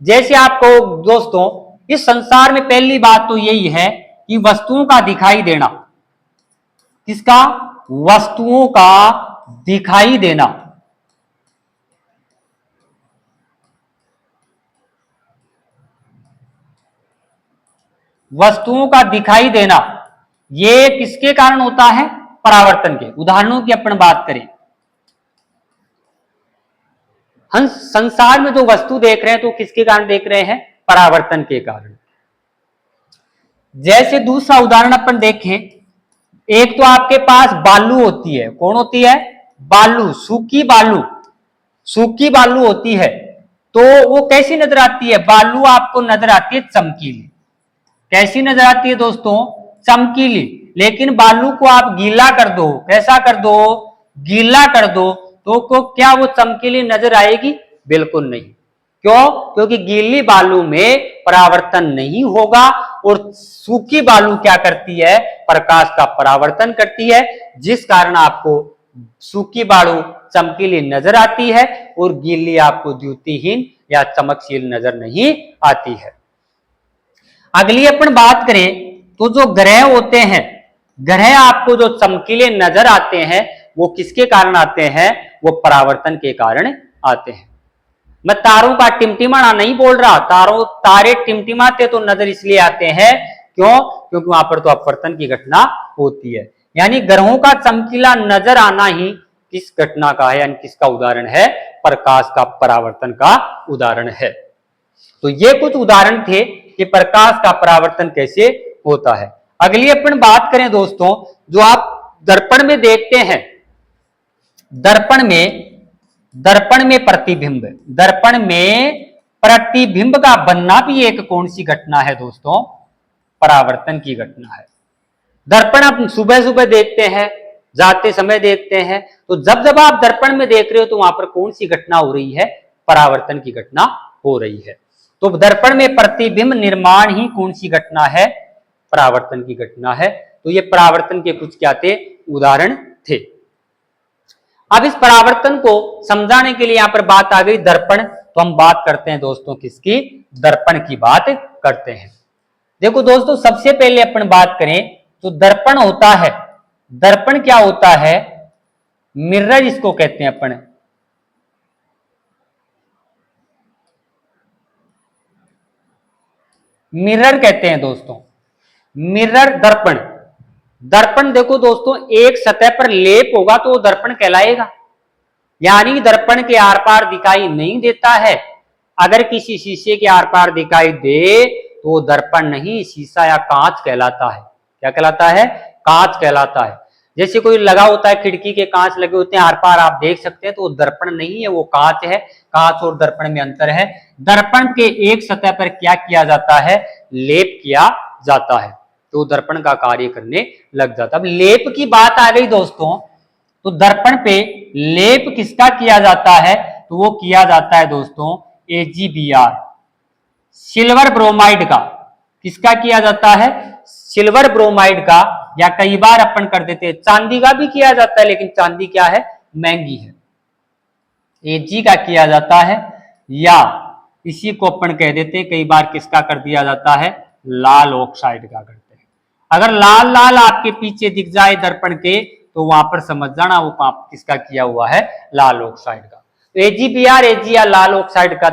जैसे आपको दोस्तों, इस संसार में पहली बात तो यही है कि वस्तुओं का दिखाई देना। किसका? वस्तुओं का दिखाई देना। वस्तुओं का दिखाई देना ये किसके कारण होता है? परावर्तन के। उदाहरणों की अपन बात करें, हम संसार में जो वस्तु देख रहे हैं तो किसके कारण देख रहे हैं? परावर्तन के कारण। जैसे दूसरा उदाहरण अपन देखें, एक तो आपके पास बालू होती है। कौन होती है? बालू, सूखी बालू। सूखी बालू होती है तो वो कैसी नजर आती है? बालू आपको नजर आती है चमकीली। कैसी नजर आती है दोस्तों? चमकीली। लेकिन बालू को आप गीला कर दो, कैसा कर दो? गीला कर दो, तो को क्या वो चमकीली नजर आएगी? बिल्कुल नहीं। क्यों? क्योंकि गीली बालू में परावर्तन नहीं होगा और सूखी बालू क्या करती है? प्रकाश का परावर्तन करती है, जिस कारण आपको सूखी बालू चमकीली नजर आती है और गीली आपको द्युतिहीन या चमकशील नजर नहीं आती है। अगली अपन बात करें तो जो ग्रह होते हैं, ग्रह आपको जो चमकीले नजर आते हैं वो किसके कारण आते हैं? वो परावर्तन के कारण आते हैं। मैं तारों का टिमटिमाना नहीं बोल रहा। तारे टिमटिमाते तो नजर इसलिए आते हैं, क्यों? क्योंकि वहां पर तो अपवर्तन की घटना होती है। यानी ग्रहों का चमकीला नजर आना ही किस घटना का है, यानी किसका उदाहरण है? प्रकाश का परावर्तन का उदाहरण है। तो ये कुछ उदाहरण थे कि प्रकाश का परावर्तन कैसे होता है। अगली अपन बात करें दोस्तों, जो आप दर्पण में देखते हैं, दर्पण में प्रतिबिंब, दर्पण में प्रतिबिंब का बनना भी एक कौन सी घटना है दोस्तों? परावर्तन की घटना है। दर्पण आप सुबह सुबह देखते हैं, जाते समय देखते हैं, तो जब जब आप दर्पण में देख रहे हो तो वहां पर कौन सी घटना हो रही है? परावर्तन की घटना हो रही है। तो दर्पण में प्रतिबिंब निर्माण ही कौन सी घटना है? परावर्तन की घटना है। तो ये परावर्तन के कुछ क्या थे? उदाहरण थे। अब इस परावर्तन को समझाने के लिए यहां पर बात आ गई दर्पण, तो हम बात करते हैं दोस्तों किसकी? दर्पण की बात करते हैं। देखो दोस्तों, सबसे पहले अपन बात करें तो दर्पण होता है, दर्पण क्या होता है? मिरर इसको कहते हैं अपन। मिरर कहते हैं दोस्तों, मिरर दर्पण। दर्पण देखो दोस्तों, एक सतह पर लेप होगा तो वो दर्पण कहलाएगा। यानी दर्पण के आर पार दिखाई नहीं देता है। अगर किसी शीशे के आर पार दिखाई दे तो वो दर्पण नहीं, शीशा या कांच कहलाता है। क्या कहलाता है? कांच कहलाता है। जैसे कोई लगा होता है, खिड़की के कांच लगे होते हैं, आर पार आप देख सकते हैं, तो वो दर्पण नहीं है, वो कांच है। कांच और दर्पण में अंतर है। दर्पण के एक सतह पर क्या किया जाता है? लेप किया जाता है, तो दर्पण का कार्य करने लग जाता है। अब लेप की बात आ गई दोस्तों, तो दर्पण पे लेप किसका किया जाता है? तो वो किया जाता है दोस्तों AgBr, सिल्वर ब्रोमाइड का। किसका किया जाता है? सिल्वर ब्रोमाइड का। या कई बार अपन कर देते हैं चांदी का भी किया जाता है, लेकिन चांदी क्या है? महंगी है। Ag का किया जाता है, या इसी को अपन कह देते हैं कई बार किसका कर दिया जाता है? लाल ऑक्साइड का करते हैं। अगर लाल लाल आपके पीछे दिख जाए दर्पण के, तो वहां पर समझ जाना वो किसका किया हुआ है? लाल ऑक्साइड का। तो AgBr, Ag या लाल ऑक्साइड का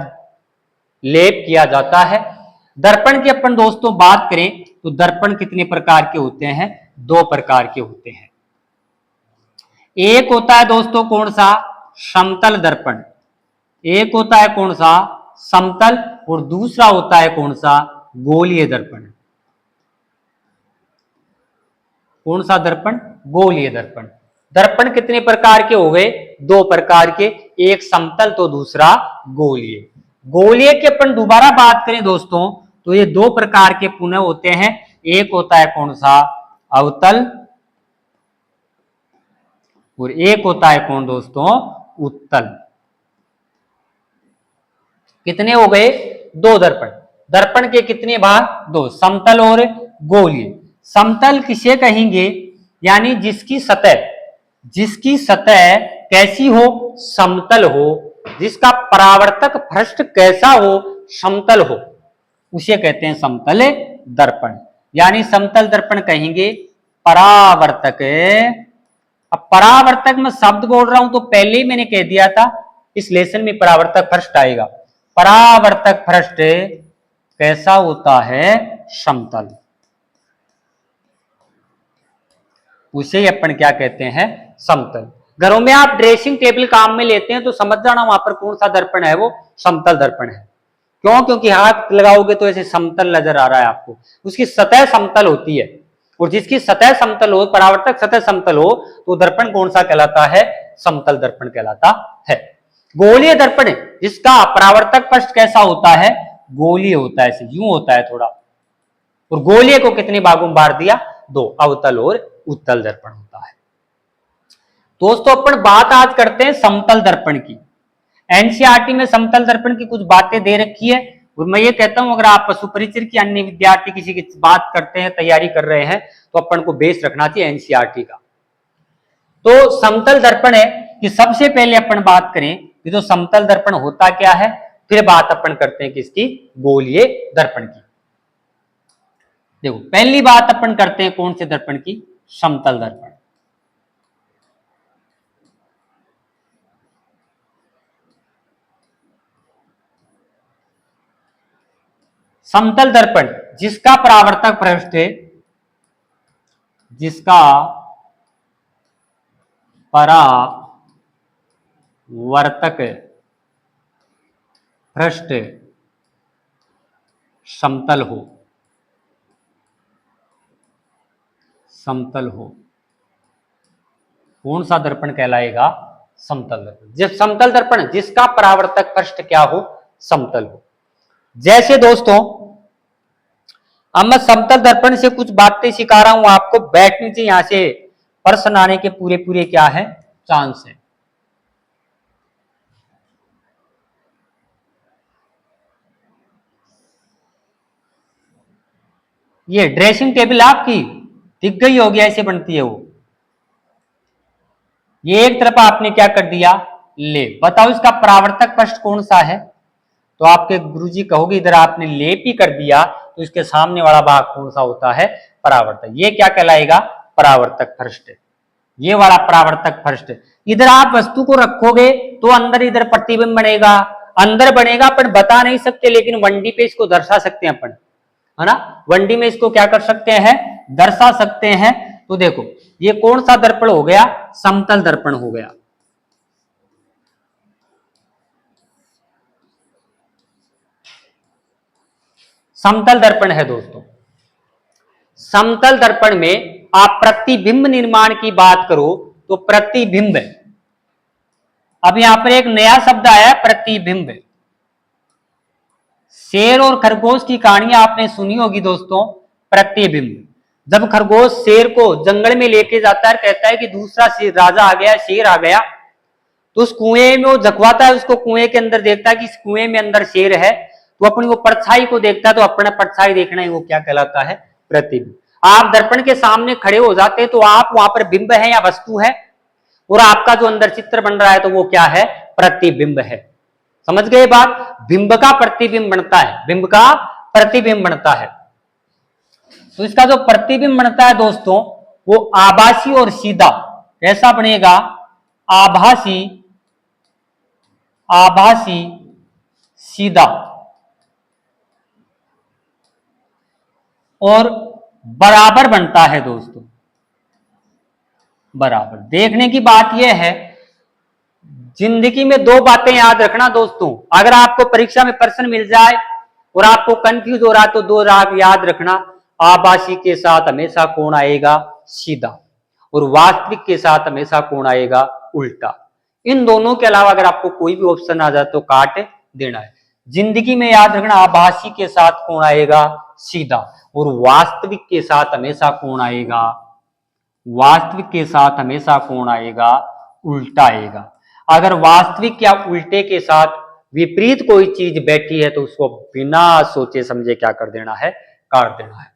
लेप किया जाता है। दर्पण की अपन दोस्तों बात करें तो दर्पण कितने प्रकार के होते हैं? 2 प्रकार के होते हैं। एक होता है दोस्तों कौन सा? समतल दर्पण। एक होता है कौन सा? समतल। और दूसरा होता है कौन सा? गोलीय दर्पण। कौन सा दर्पण? गोलीय दर्पण। दर्पण कितने प्रकार के हो गए? 2 प्रकार के, एक समतल तो दूसरा गोलीय। गोलीय की अपन दोबारा बात करें दोस्तों, तो ये 2 प्रकार के पुनः होते हैं। एक होता है कौन सा? अवतल, और एक होता है कौन दोस्तों, उत्तल। कितने हो गए, दो दर्पण। दर्पण के कितने भाग, दो, समतल और गोलीय। समतल किसे कहेंगे, यानी जिसकी सतह कैसी हो, समतल हो, जिसका परावर्तक पृष्ठ कैसा हो, समतल हो, उसे कहते हैं समतल दर्पण। यानी समतल दर्पण कहेंगे परावर्तक। अब परावर्तक में शब्द बोल रहा हूं तो पहले ही मैंने कह दिया था इस लेसन में परावर्तक पृष्ठ आएगा। परावर्तक पृष्ठ कैसा होता है, समतल, उसे अपन क्या कहते हैं, समतल। घरों में आप ड्रेसिंग टेबल काम में लेते हैं तो समझ जाना वहां पर कौन सा दर्पण है, वो समतल दर्पण है। क्यों, क्योंकि हाथ लगाओगे तो ऐसे समतल नजर आ रहा है आपको, उसकी सतह समतल होती है। और जिसकी सतह समतल हो, परावर्तक सतह समतल हो, तो दर्पण कौन सा कहलाता है, समतल दर्पण कहलाता है। गोलीय दर्पण जिसका परावर्तक पृष्ठ कैसा होता है, गोलीय होता है, ऐसे यूं होता है थोड़ा। और गोलीय को कितने भागों में बांट दिया, दो, अवतल और उत्तल दर्पण होता है। दोस्तों अपन बात आज करते हैं समतल दर्पण की। एनसीईआरटी में समतल दर्पण की कुछ बातें दे रखी है, और मैं ये कहता हूं अगर आप पशु परिचय की अन्य विद्यार्थी किसी की बात करते हैं, तैयारी कर रहे हैं, तो अपन को बेस रखना चाहिए एनसीईआरटी का। तो समतल दर्पण है कि सबसे पहले अपन बात करें कि तो समतल दर्पण होता क्या है, फिर बात अपन करते हैं किसकी, गोलीय दर्पण की। देखो पहली बात अपन करते हैं कौन से दर्पण की, समतल दर्पण। समतल दर्पण जिसका परावर्तक पृष्ठ, जिसका परावर्तक पृष्ठ समतल हो, समतल हो, कौन सा दर्पण कहलाएगा, समतल दर्पण। जब समतल दर्पण जिसका परावर्तक पृष्ठ क्या हो, समतल हो। जैसे दोस्तों अब मैं समतल दर्पण से कुछ बातें सिखा रहा हूं आपको, बैठने से यहां से प्रश्न आने के पूरे पूरे क्या है, चांस है। ये ड्रेसिंग टेबल आपकी दिख गई होगी, ऐसे बनती है वो। ये एक तरफ आपने क्या कर दिया, ले, बताओ इसका परावर्तक पृष्ठ कौन सा है, तो आपके गुरुजी कहोगे इधर आपने लेप ही कर दिया, तो इसके सामने वाला भाग कौन सा होता है, परावर्तक। ये क्या कहलाएगा, परावर्तक पृष्ठ। ये वाला परावर्तक पृष्ठ। इधर आप वस्तु को रखोगे तो अंदर इधर प्रतिबिंब बनेगा, अंदर बनेगा, अपन बता नहीं सकते, लेकिन 1D पे इसको दर्शा सकते हैं अपन, है ना। 1D में इसको क्या कर सकते हैं, दर्शा सकते हैं। तो देखो ये कौन सा दर्पण हो गया, समतल दर्पण हो गया। समतल दर्पण है दोस्तों। समतल दर्पण में आप प्रतिबिंब निर्माण की बात करो तो प्रतिबिंब, अब यहां पर एक नया शब्द आया है, प्रतिबिंब। शेर और खरगोश की कहानी आपने सुनी होगी दोस्तों, प्रतिबिंब। जब खरगोश शेर को जंगल में लेके जाता है, कहता है कि दूसरा शेर राजा आ गया, शेर आ गया, तो उस कुएं में वो झकवाता है उसको, कुएं के अंदर देखता है कि इस कुएं में अंदर शेर है, तो अपनी वो परछाई को देखता है, तो अपना परछाई देखना ही वो क्या कहलाता है, प्रतिबिंब। आप दर्पण के सामने खड़े हो जाते हैं तो आप वहां पर बिंब है या वस्तु है, और आपका जो अंदर चित्र बन रहा है तो वो क्या है, प्रतिबिंब है। समझ गए बात, बिंब का प्रतिबिंब बनता है, बिंब का प्रतिबिंब बनता है। तो इसका जो प्रतिबिंब बनता है दोस्तों, वो आभासी और सीधा। कैसा बनेगा, आभासी, आभासी, सीधा और बराबर बनता है दोस्तों, बराबर। देखने की बात यह है, जिंदगी में दो बातें याद रखना दोस्तों, अगर आपको परीक्षा में प्रश्न मिल जाए और आपको कंफ्यूज हो रहा है तो दो राग याद रखना, आभासी के साथ हमेशा कौन आएगा, सीधा, और वास्तविक के साथ हमेशा कौन आएगा, उल्टा। इन दोनों के अलावा अगर आपको कोई भी ऑप्शन आ जाए तो काट देना है। जिंदगी में याद रखना, आभासी के साथ कौन आएगा, सीधा, और वास्तविक के साथ हमेशा कौन आएगा, वास्तविक के साथ हमेशा कौन आएगा, उल्टा आएगा। अगर वास्तविक या उल्टे के साथ विपरीत कोई चीज बैठी है तो उसको बिना सोचे समझे क्या कर देना है, काट देना है।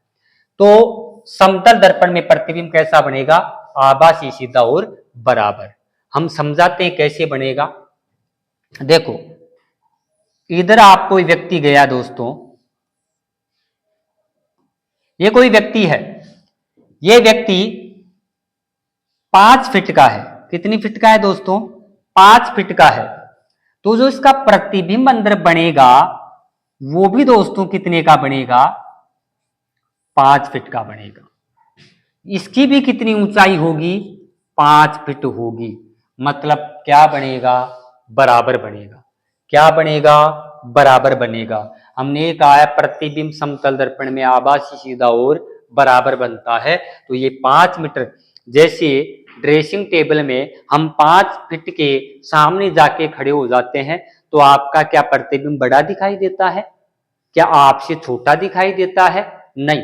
तो समतल दर्पण में प्रतिबिंब कैसा बनेगा, आभासी, सीधा और बराबर। हम समझाते हैं कैसे बनेगा। देखो इधर आप कोई व्यक्ति गया दोस्तों, ये कोई व्यक्ति है, ये व्यक्ति 5 फीट का है। कितनी फीट का है दोस्तों, 5 फीट का है। तो जो इसका प्रतिबिंब अंदर बनेगा वो भी दोस्तों कितने का बनेगा, 5 फीट का बनेगा। इसकी भी कितनी ऊंचाई होगी, 5 फीट होगी। मतलब क्या बनेगा, बराबर बनेगा। क्या बनेगा, बराबर बनेगा। हमने ये कहा है प्रतिबिंब समतल दर्पण में आभासी, सीधा और बराबर बनता है। तो ये 5 मीटर, जैसे ड्रेसिंग टेबल में हम 5 फीट के सामने जाके खड़े हो जाते हैं तो आपका क्या प्रतिबिंब बड़ा दिखाई देता है, क्या आपसे छोटा दिखाई देता है, नहीं।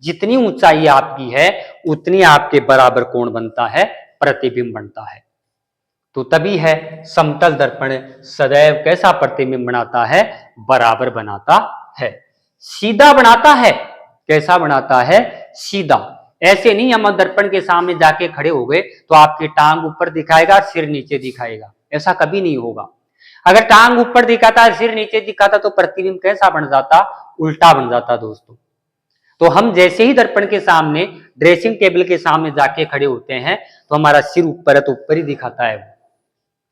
जितनी ऊंचाई आपकी है उतनी आपके बराबर कोण बनता है, प्रतिबिंब बनता है। तो तभी है समतल दर्पण सदैव कैसा प्रतिबिंब बनाता है, बराबर बनाता है, सीधा बनाता है। कैसा बनाता है, सीधा। ऐसे नहीं हम दर्पण के सामने जाके खड़े हो गए तो आपकी टांग ऊपर दिखाएगा, सिर नीचे दिखाएगा, ऐसा कभी नहीं होगा। अगर टांग ऊपर दिखाता है, सिर नीचे दिखाता तो प्रतिबिंब कैसा बन जाता, उल्टा बन जाता दोस्तों। तो हम जैसे ही दर्पण के सामने, ड्रेसिंग टेबल के सामने जाके खड़े होते हैं तो हमारा सिर ऊपर है तो ऊपर ही दिखाता है।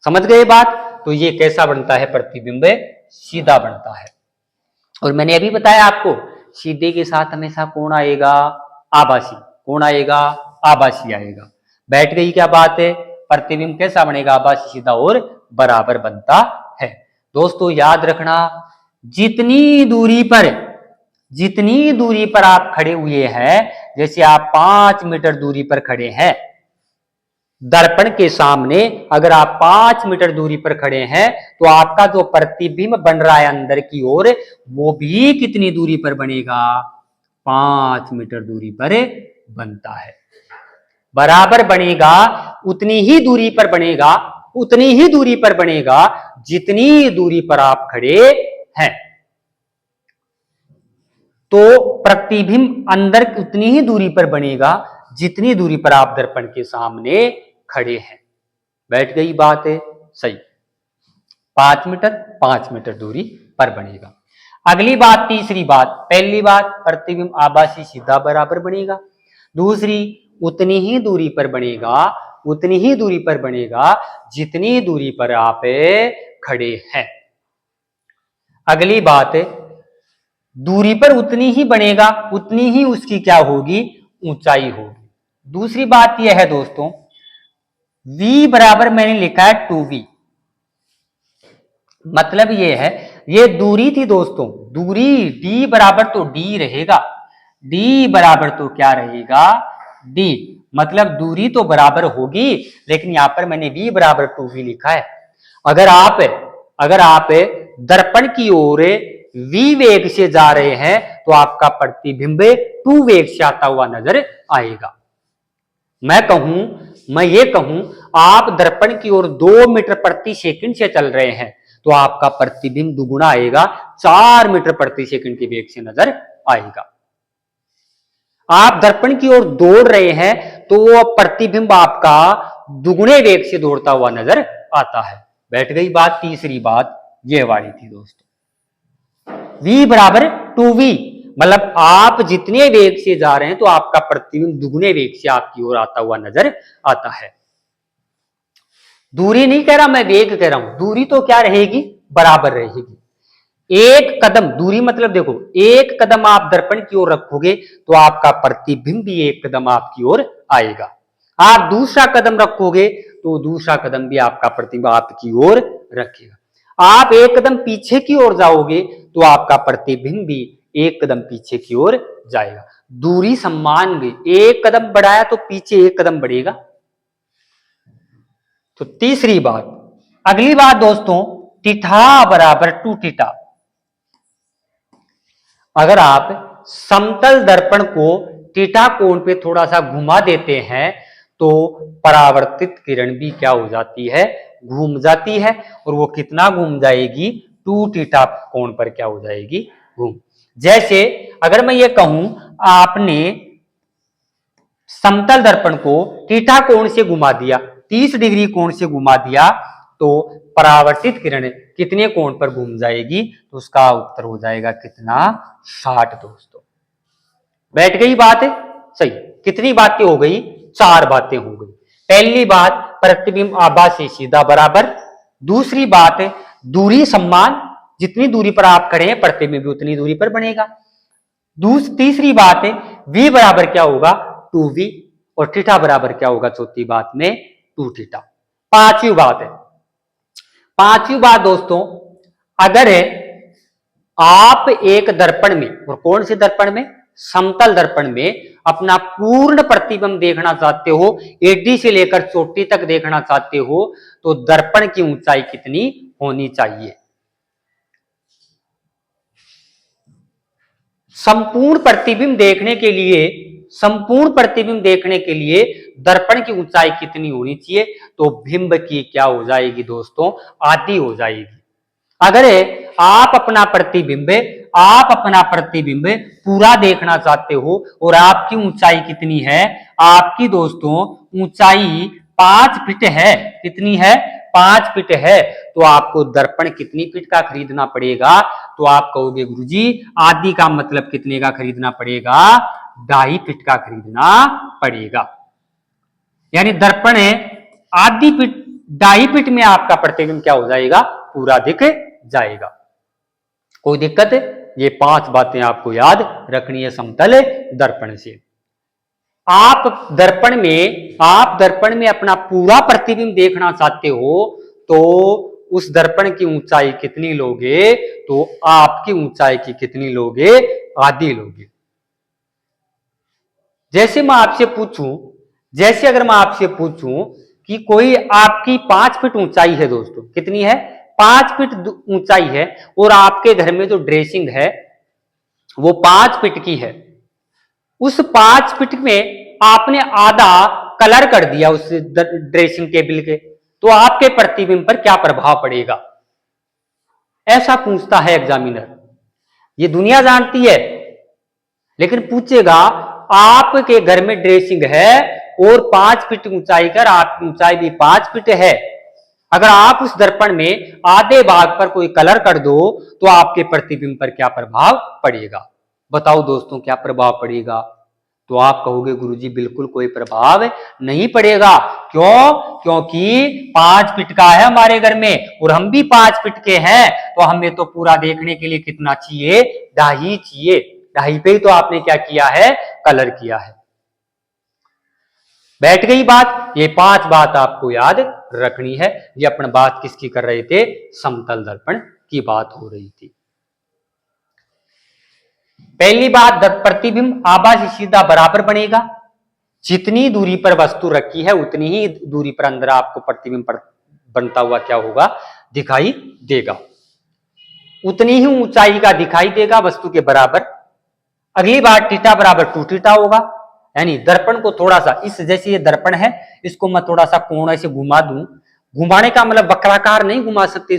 समझ गए बात। तो ये कैसा बनता है, प्रतिबिंब सीधा बनता है। और मैंने अभी बताया आपको सीधे के साथ हमेशा कौन आएगा, आभासी। कौन आएगा, आभासी आएगा। बैठ गई क्या बात है, प्रतिबिंब कैसा बनेगा, आभासी, सीधा और बराबर बनता है। दोस्तों याद रखना, जितनी दूरी पर आप खड़े हुए हैं, जैसे आप 5 मीटर दूरी पर खड़े हैं दर्पण के सामने, अगर आप 5 मीटर दूरी पर खड़े हैं तो आपका जो प्रतिबिंब बन रहा है अंदर की ओर, वो भी कितनी दूरी पर बनेगा, 5 मीटर दूरी पर बनता है। बराबर बनेगा, उतनी ही दूरी पर बनेगा, उतनी ही दूरी पर बनेगा जितनी दूरी पर आप खड़े हैं। तो प्रतिबिंब अंदर उतनी ही दूरी पर बनेगा जितनी दूरी पर आप दर्पण के सामने खड़े हैं। बैठ गई बात है, सही। 5 मीटर दूरी पर बनेगा। अगली बात, तीसरी बात, पहली बात प्रतिबिंब आभासी, सीधा, बराबर बनेगा। दूसरी, उतनी ही दूरी पर बनेगा, उतनी ही दूरी पर बनेगा जितनी दूरी पर आप खड़े हैं। अगली बात, दूरी पर उतनी ही बनेगा, उतनी ही उसकी क्या होगी, ऊंचाई होगी। दूसरी बात यह है दोस्तों, v बराबर मैंने लिखा है 2v। मतलब ये है, ये दूरी थी दोस्तों, दूरी d बराबर तो d रहेगा, d बराबर तो क्या रहेगा, d। मतलब दूरी तो बराबर होगी, लेकिन यहां पर मैंने v बराबर 2v लिखा है। अगर आप दर्पण की ओर v वेग से जा रहे हैं तो आपका प्रतिबिंब 2 वेग से आता हुआ नजर आएगा। मैं ये कहूं आप दर्पण की ओर 2 मीटर प्रति सेकंड से चल रहे हैं तो आपका प्रतिबिंब दुगुना आएगा, 4 मीटर प्रति सेकंड के वेग से नजर आएगा। आप दर्पण की ओर दौड़ रहे हैं तो वो प्रतिबिंब आपका दुगुने वेग से दौड़ता हुआ नजर आता है। बैठ गई बात। तीसरी बात ये वाली थी दोस्तों, v बराबर 2v। मतलब आप जितने वेग से जा रहे हैं तो आपका प्रतिबिंब दुगुने वेग से आपकी ओर आता हुआ नजर आता है। दूरी नहीं कह रहा मैं, वेग कह रहा हूं। दूरी तो क्या रहेगी, बराबर रहेगी। एक कदम दूरी, मतलब देखो एक कदम आप दर्पण की ओर रखोगे तो आपका प्रतिबिंब भी एक कदम आपकी ओर आएगा। आप दूसरा कदम रखोगे तो दूसरा कदम भी आपका प्रतिबिंब आपकी ओर रखेगा। आप एक कदम पीछे की ओर जाओगे तो आपका प्रतिबिंब भी एक कदम पीछे की ओर जाएगा। दूरी समान गई, एक कदम बढ़ाया तो पीछे एक कदम बढ़ेगा। तो तीसरी बात, अगली बात दोस्तों, थीटा बराबर 2 थीटा। अगर आप समतल दर्पण को थीटा कोण पे थोड़ा सा घुमा देते हैं तो परावर्तित किरण भी क्या हो जाती है, घूम जाती है। और वो कितना घूम जाएगी, 2 थीटा कोण पर क्या हो जाएगी, घूम। जैसे अगर मैं ये कहूं आपने समतल दर्पण को थीटा कोण से घुमा दिया, 30 डिग्री कोण से घुमा दिया, तो परावर्तित किरण कितने कोण पर घूम जाएगी, तो उसका उत्तर हो जाएगा कितना, 60 दोस्तों। बैठ गई बात है, सही। कितनी बातें हो गई, 4 बातें हो गई। पहली बात, प्रतिबिंब आभा से सीधा बराबर। दूसरी बात है, दूरी समान, जितनी दूरी पर आप खड़े हैं प्रतिबिंब भी उतनी दूरी पर बनेगा। तीसरी बात है, v बराबर क्या होगा, 2v, और थीटा बराबर क्या होगा चौथी बात में, 2 थीटा। पांचवी बात दोस्तों, अगर आप एक दर्पण में, और कौन से दर्पण में, समतल दर्पण में अपना पूर्ण प्रतिबिंब देखना चाहते हो, एडी से लेकर चोटी तक देखना चाहते हो, तो दर्पण की ऊंचाई कितनी होनी चाहिए। संपूर्ण प्रतिबिंब देखने के लिए दर्पण की ऊंचाई कितनी होनी चाहिए, तो बिंब की क्या हो जाएगी दोस्तों, आधी हो जाएगी। अगर आप अपना प्रतिबिंब पूरा देखना चाहते हो और आपकी ऊंचाई कितनी है, आपकी दोस्तों ऊंचाई 5 फीट है, कितनी है, 5 फीट है, तो आपको दर्पण कितनी फीट का खरीदना पड़ेगा, तो आप कहोगे गुरुजी आधी का मतलब कितने का खरीदना पड़ेगा, 2.5 फीट का खरीदना पड़ेगा। यानी दर्पण आधी फीट, 2.5 फीट में आपका प्रतिबिंब क्या हो जाएगा, पूरा दिख जाएगा। कोई दिक्कत है, ये 5 बातें आपको याद रखनी है समतल दर्पण से। आप दर्पण में अपना पूरा प्रतिबिंब देखना चाहते हो, तो उस दर्पण की ऊंचाई कितनी लोगे, तो आपकी ऊंचाई की कितनी लोगे, आधी लोगे। जैसे अगर मैं आपसे पूछूं कि कोई आपकी 5 फीट ऊंचाई है दोस्तों, कितनी है, 5 फीट ऊंचाई है, और आपके घर में जो ड्रेसिंग है वो 5 फीट की है, उस 5 फीट में आपने आधा कलर कर दिया उस ड्रेसिंग टेबल के, तो आपके प्रतिबिंब पर क्या प्रभाव पड़ेगा, ऐसा पूछता है एग्जामिनर। ये दुनिया जानती है, लेकिन पूछेगा आपके घर में ड्रेसिंग है और 5 फीट ऊंचाई कर, आपकी ऊंचाई भी 5 फीट है, अगर आप उस दर्पण में आधे भाग पर कोई कलर कर दो, तो आपके प्रतिबिंब पर क्या प्रभाव पड़ेगा, बताओ दोस्तों क्या प्रभाव पड़ेगा। तो आप कहोगे गुरुजी बिल्कुल कोई प्रभाव नहीं पड़ेगा। क्यों, क्योंकि 5 फीट का है हमारे घर में और हम भी 5 फीट के हैं, तो हमें तो पूरा देखने के लिए कितना चाहिए, 2.5 चाहिए। 2.5 पे ही तो आपने क्या किया है, कलर किया है। बैठ गई बात। ये 5 बात आपको याद रखनी है। ये अपन बात किसकी कर रहे थे, समतल दर्पण की बात हो रही थी। पहली बात, प्रतिबिंब आभा से सीधा बराबर बनेगा। जितनी दूरी पर वस्तु रखी है उतनी ही दूरी पर अंदर आपको प्रतिबिंब बनता हुआ क्या होगा, दिखाई देगा, उतनी ही ऊंचाई का दिखाई देगा वस्तु के बराबर। अगली बात, थीटा बराबर 2 थीटा होगा। यानी दर्पण को थोड़ा सा, इस जैसे ये दर्पण है, इसको मैं थोड़ा सा कोण से घुमा दूं, घुमाने का मतलब वक्राकार नहीं घुमा सकते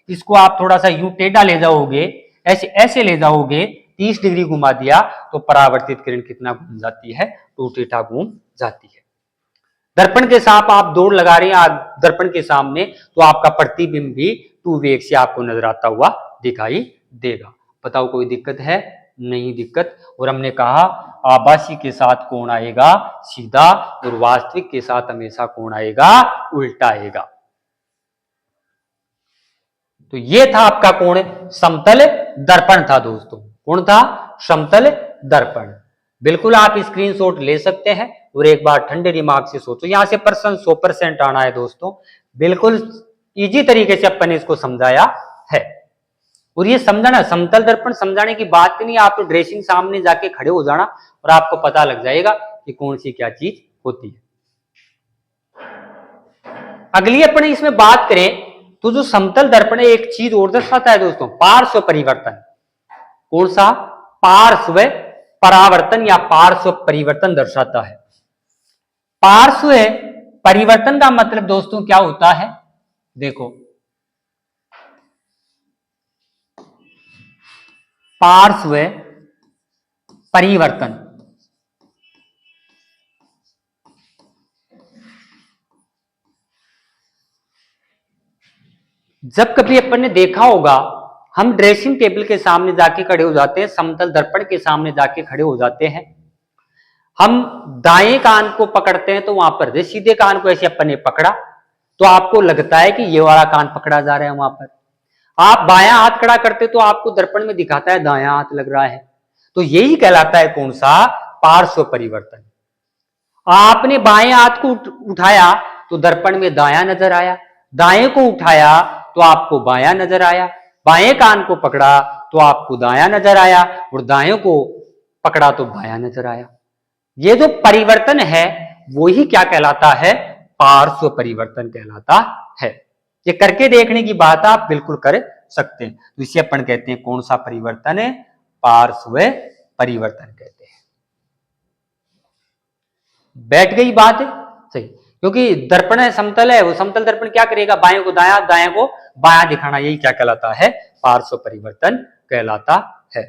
इसको आप थोड़ा सा यूं टेढ़ा ले जाओगे, ऐसे ले जाओगे, 30 डिग्री घुमा दिया, तो परावर्तित किरण कितना घूम जाती है, 2 थीटा घूम जाती है। दर्पण के साथ आप दौड़ लगा रहे हैं दर्पण के सामने, तो आपका प्रतिबिंब भी 2 वेग से आपको नजर आता हुआ दिखाई देगा। बताओ कोई दिक्कत है, नहीं दिक्कत। और हमने कहा आभासी के साथ कोण आएगा सीधा, और वास्तविक के साथ हमेशा कोण आएगा उल्टा आएगा। तो ये था आपका कोण समतल दर्पण था दोस्तों। कौन था, समतल दर्पण। बिल्कुल आप स्क्रीनशॉट ले सकते हैं और एक बार ठंडे दिमाग से सोचो। यहां से पर्सन 100% आना है दोस्तों, बिल्कुल इजी तरीके से अपन ने इसको समझाया है। और ये समझाना, समतल दर्पण समझाने की बात नहीं, आप तो ड्रेसिंग सामने जाके खड़े हो जाना और आपको पता लग जाएगा कि कौन सी क्या चीज होती है। अगली अपन इसमें बात करें तो जो समतल दर्पण है एक चीज और दर्शाता है दोस्तों, पार्श्व परिवर्तन। कौन सा, पार्श्व परावर्तन या पार्श्व परिवर्तन दर्शाता है। पार्श्व परिवर्तन का मतलब दोस्तों क्या होता है, देखो पार्श्व परिवर्तन, जब कभी अपन ने देखा होगा, हम ड्रेसिंग टेबल के सामने जाके खड़े हो जाते हैं, समतल दर्पण के सामने जाके खड़े हो जाते हैं, हम दाएं कान को पकड़ते हैं तो वहां पर सीधे कान को ऐसे अपन ने पकड़ा तो आपको लगता है कि ये वाला कान पकड़ा जा रहा है, वहां पर आप बायां हाथ खड़ा करते तो आपको दर्पण में दिखाता है दायां हाथ लग रहा है। तो यही कहलाता है कौन सा, पार्श्व परिवर्तन। आपने बाएं हाथ को उठाया तो दर्पण में दायां नजर आया, दाएं को उठाया तो आपको बायां नजर आया, बाएं कान को पकड़ा तो आपको दायां नजर आया और दाएं को पकड़ा तो बायां नजर आया। ये जो परिवर्तन है वो ही क्या कहलाता है, पार्श्व परिवर्तन कहलाता है। ये करके देखने की बात आप बिल्कुल कर सकते हैं। तो इसे अपन कहते हैं कौन सा परिवर्तन है, पार्श्व परिवर्तन कहते हैं। बैठ गई बात है सही, क्योंकि दर्पण है समतल है, वो समतल दर्पण क्या करेगा, बाएं को दायां दाएं को बायां दिखाना, यही क्या कहलाता है, पार्श्व परिवर्तन कहलाता है।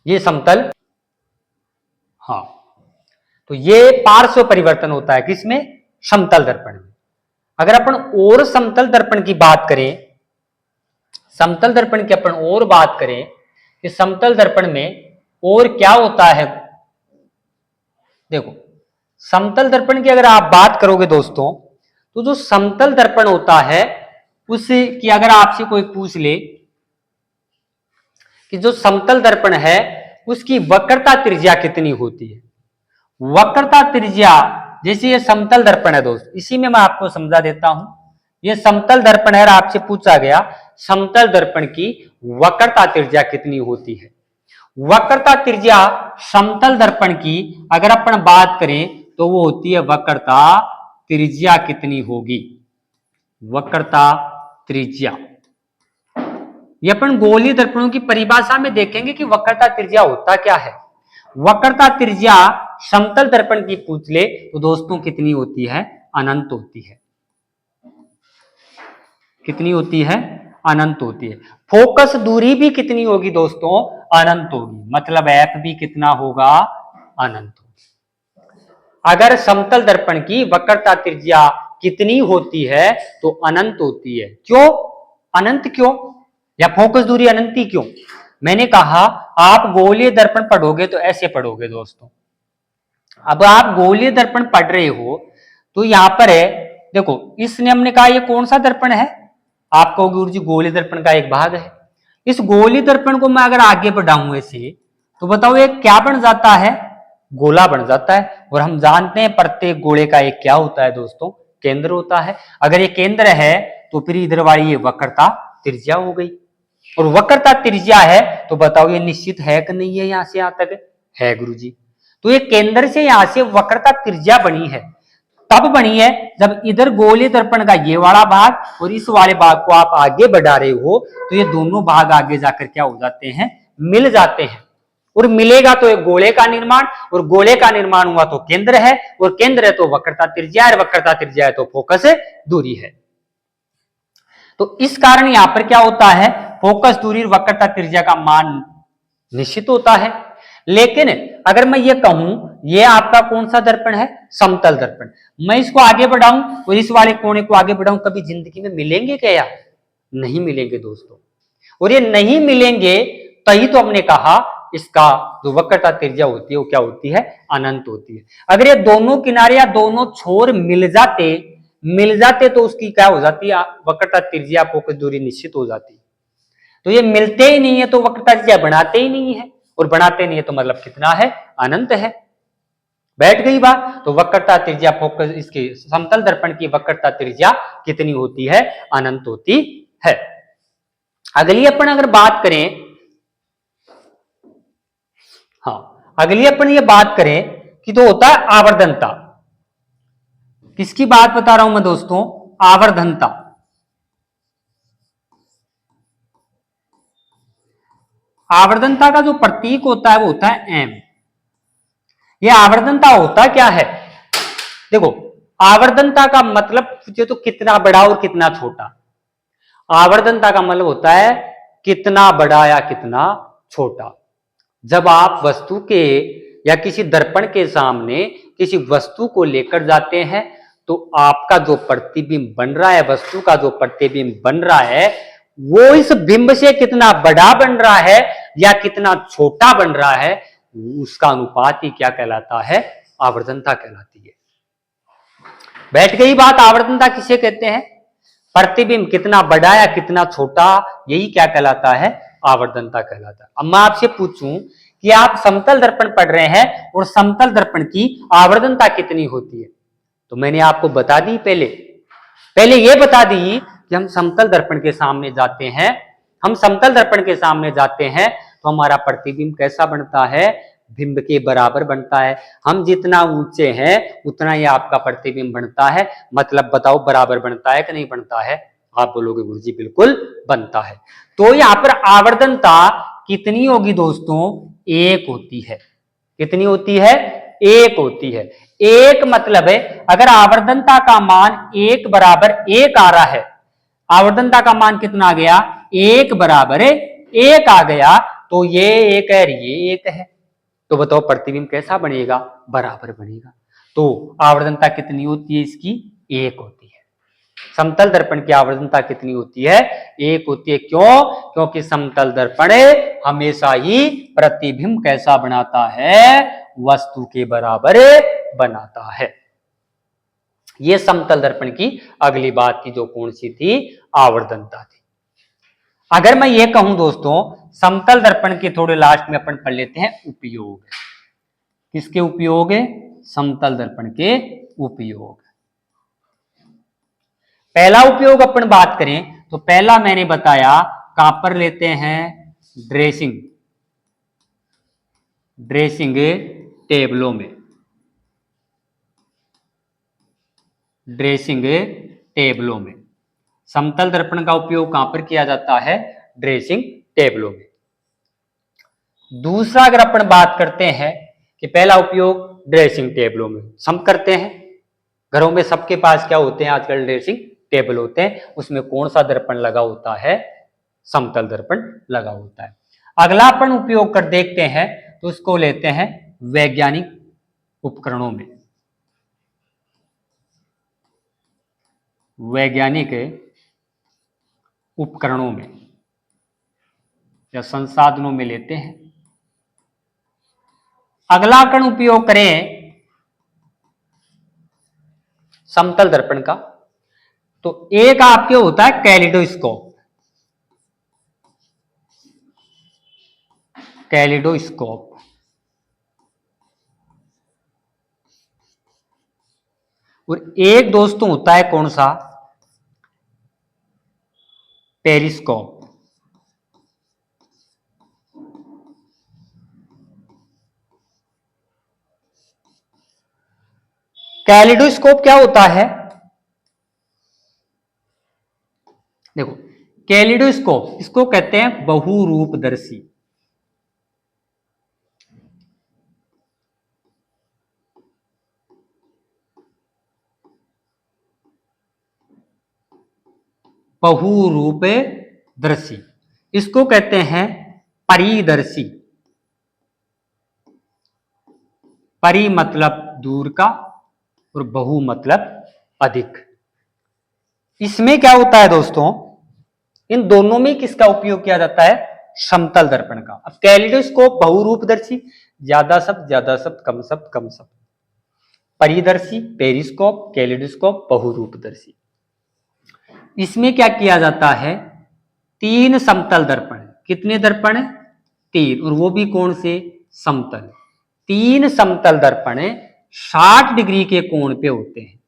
ये समतल, हाँ, तो ये पार्श्व परिवर्तन होता है किसमें, समतल दर्पण में। अगर अपन और समतल दर्पण की बात करें, समतल दर्पण की अपन और बात करें कि समतल दर्पण में और क्या होता है, देखो समतल दर्पण की अगर आप बात करोगे दोस्तों, तो जो समतल दर्पण होता है उसकी अगर आपसे कोई पूछ ले कि जो समतल दर्पण है उसकी वक्रता त्रिज्या कितनी होती है, वक्रता त्रिज्या, जैसे ये समतल दर्पण है दोस्त, इसी में मैं आपको समझा देता हूं। ये समतल दर्पण है और आपसे पूछा गया समतल दर्पण की वक्रता त्रिज्या कितनी होती है। वक्रता त्रिज्या समतल दर्पण की अगर अपन बात करें तो वो होती है वक्रता त्रिज्या कितनी होगी, वक्रता त्रिज्या। ये अपन गोलीय दर्पणों की परिभाषा में देखेंगे कि वक्रता त्रिज्या होता क्या है। वक्रता त्रिज्या समतल दर्पण की पूछ ले तो दोस्तों कितनी होती है, अनंत होती है। कितनी होती है, अनंत होती है। फोकस दूरी भी कितनी होगी दोस्तों, अनंत होगी, मतलब एफ भी कितना होगा, अनंत होगी। अगर समतल दर्पण की वक्रता त्रिज्या कितनी होती है तो अनंत होती है। क्यों अनंत, क्यों, या फोकस दूरी अनंत ही क्यों, मैंने कहा आप गोलीय दर्पण पढ़ोगे तो ऐसे पढ़ोगे दोस्तों। अब आप गोलीय दर्पण पढ़ रहे हो तो यहां पर है, देखो इसने हमने कहा ये कौन सा दर्पण है, आप कहोगे गुरु जी गोलीय दर्पण का एक भाग है। इस गोलीय दर्पण को मैं अगर आगे बढ़ाऊं ऐसे तो बताओ ये क्या बन जाता है, गोला बन जाता है। और हम जानते हैं प्रत्येक गोले का एक क्या होता है दोस्तों, केंद्र होता है। अगर ये केंद्र है तो फिर इधर वाली ये वक्रता त्रिज्या हो गई, और वक्रता त्रिज्या है तो बताओ ये निश्चित है कि नहीं है, यहां से यहां तक है गुरुजी। तो ये केंद्र से यहां से वक्रता त्रिज्या बनी है, तब बनी है जब इधर गोलीय दर्पण का ये वाला भाग और इस वाले भाग को आप आगे बढ़ा रहे हो तो ये दोनों भाग आगे जाकर क्या हो जाते हैं, मिल जाते हैं। और मिलेगा तो एक गोले का निर्माण, और गोले का निर्माण हुआ तो केंद्र है, और केंद्र है तो वक्रता त्रिज्या है, वक्रता त्रिज्या है तो फोकस दूरी है। तो इस कारण यहां पर क्या होता है, फोकस दूरी और वक्रता त्रिज्या का मान निश्चित होता है। लेकिन अगर मैं ये कहूं ये आपका कौन सा दर्पण है, समतल दर्पण, मैं इसको आगे बढ़ाऊं और इस वाले कोने को आगे बढ़ाऊं, कभी जिंदगी में मिलेंगे क्या, नहीं मिलेंगे दोस्तों। और ये नहीं मिलेंगे तभी तो हमने कहा इसका जो वक्रता त्रिज्या होती है वो क्या होती है, अनंत होती है। अगर ये दोनों किनारे या दोनों छोर मिल जाते तो उसकी क्या हो जाती है, वक्रता त्रिज्या फोकस दूरी निश्चित हो जाती। तो ये मिलते ही नहीं है तो वक्रता त्रिज्या बनाते ही नहीं है, और बनाते नहीं है तो मतलब कितना है, अनंत है। बैठ गई बात। तो वक्रता त्रिज्या फोकस इसके समतल दर्पण की वक्रता त्रिज्या कितनी होती है, अनंत होती है। अगली अपन अगर बात करें, हाँ अगली अपन ये बात करें कि तो होता है आवर्धनता। किसकी बात बता रहा हूं मैं दोस्तों, आवर्धनता। आवर्धनता का जो प्रतीक होता है वो होता है एम। ये आवर्धनता होता क्या है? देखो, आवर्धनता का मतलब जो तो कितना बड़ा और कितना छोटा। आवर्धनता का मतलब होता है कितना बड़ा या कितना छोटा। जब आप वस्तु के या किसी दर्पण के सामने किसी वस्तु को लेकर जाते हैं तो आपका जो प्रतिबिंब बन रहा है, वस्तु का जो प्रतिबिंब बन रहा है, वो इस बिंब से कितना बड़ा बन रहा है या कितना छोटा बन रहा है, उसका अनुपात ही क्या कहलाता है? आवर्धनता कहलाती है। बैठ गई बात, आवर्धनता किसे कहते हैं? प्रतिबिंब कितना बड़ा या कितना छोटा, यही क्या कहलाता है? आवर्धनता कहलाता है। अब मैं आपसे पूछूं कि आप समतल दर्पण पढ़ रहे हैं और समतल दर्पण की आवर्धनता कितनी होती है, तो मैंने आपको बता दी। पहले ये बता दी कि हम समतल दर्पण के सामने जाते हैं, हम समतल दर्पण के सामने जाते हैं तो हमारा प्रतिबिंब कैसा बनता है? बिंब के बराबर बनता है। हम जितना ऊंचे हैं उतना ही आपका प्रतिबिंब बनता है। मतलब बताओ, बराबर बनता है कि नहीं बनता है? आप बोलोगे गुरुजी बिल्कुल बनता है। तो यहां पर आवर्धनता कितनी होगी दोस्तों? एक होती है। कितनी होती है? एक होती है। एक मतलब है अगर आवर्धनता का मान एक बराबर एक आ रहा है, आवर्धनता का मान कितना आ गया? एक बराबर एक आ गया, तो ये एक है, ये एक है, तो बताओ प्रतिबिंब कैसा बनेगा? बराबर बनेगा। तो आवर्धनता कितनी होती है इसकी? एक होती है। समतल दर्पण की आवर्धनता कितनी होती है? एक होती है। क्यों? क्योंकि समतल दर्पण हमेशा ही प्रतिबिंब कैसा बनाता है? वस्तु के बराबर बनाता है। यह समतल दर्पण की अगली बात थी, जो कौन सी थी? आवर्धनता थी। अगर मैं ये कहूं दोस्तों, समतल दर्पण के थोड़े लास्ट में अपन पढ़ लेते हैं उपयोग। किसके उपयोग? समतल दर्पण के उपयोग। पहला उपयोग अपन बात करें तो पहला मैंने बताया कहां पर लेते हैं? ड्रेसिंग टेबलों में। ड्रेसिंग टेबलों में समतल दर्पण का उपयोग कहां पर किया जाता है? ड्रेसिंग टेबलों में। दूसरा अगर अपन बात करते हैं कि पहला उपयोग ड्रेसिंग टेबलों में हम करते हैं, घरों में सबके पास क्या होते हैं आजकल? ड्रेसिंग टेबल होते हैं। उसमें कौन सा दर्पण लगा होता है? समतल दर्पण लगा होता है। अगला अपन उपयोग कर देखते हैं तो उसको लेते हैं वैज्ञानिक उपकरणों में। वैज्ञानिक उपकरणों में या संसाधनों में लेते हैं। अगला अपन उपयोग करें समतल दर्पण का, तो एक आपके होता है कैलिडोस्कोप। कैलिडोस्कोप और एक दोस्तों होता है कौन सा? पेरिस्कोप। कैलिडोस्कोप क्या होता है? देखो, कैलिडोस्कोप इसको कहते हैं बहुरूपदर्शी। बहुरूपदर्शी इसको कहते हैं परिदर्शी। परि मतलब दूर का और बहु मतलब अधिक। इसमें क्या होता है दोस्तों? इन दोनों में किसका उपयोग किया जाता है? समतल दर्पण का। अब कैलिडोस्कोप बहुरूपदर्शी, ज्यादा शब्द कम शब्द कम शब्द। परिदर्शी पेरिस्कोप, कैलिडोस्कोप बहुरूपदर्शी। इसमें क्या किया जाता है? तीन समतल दर्पण। कितने दर्पण? तीन, और वो भी कौन से? समतल। तीन समतल दर्पण 60 डिग्री के कोण पे होते हैं।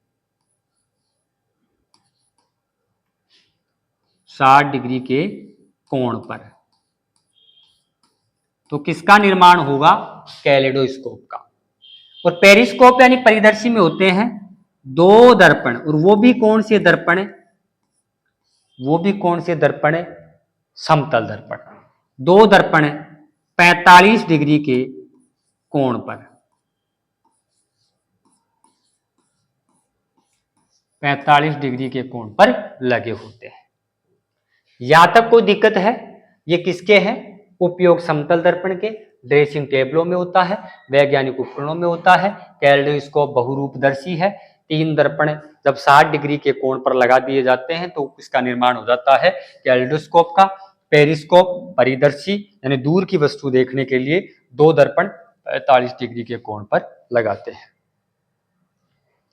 60 डिग्री के कोण पर। तो किसका निर्माण होगा? कैलिडोस्कोप का। और पेरिस्कोप यानी परिदर्शी में होते हैं दो दर्पण, और वो भी कौन से दर्पण? वो भी कौन से दर्पण? समतल दर्पण। दो दर्पण 45 डिग्री के कोण पर। 45 डिग्री के कोण पर लगे होते हैं। यहां तक कोई दिक्कत है? ये किसके हैं? उपयोग समतल दर्पण के, ड्रेसिंग टेबलों में होता है, वैज्ञानिक उपकरणों में होता है। कैलेडोस्कोप बहुरूपदर्शी है। 3 दर्पण जब 60 डिग्री के कोण पर लगा दिए जाते हैं तो इसका निर्माण हो जाता है कैलेडोस्कोप का। पेरिस्कोप परिदर्शी यानी दूर की वस्तु देखने के लिए 2 दर्पण 45 डिग्री के कोण पर लगाते हैं।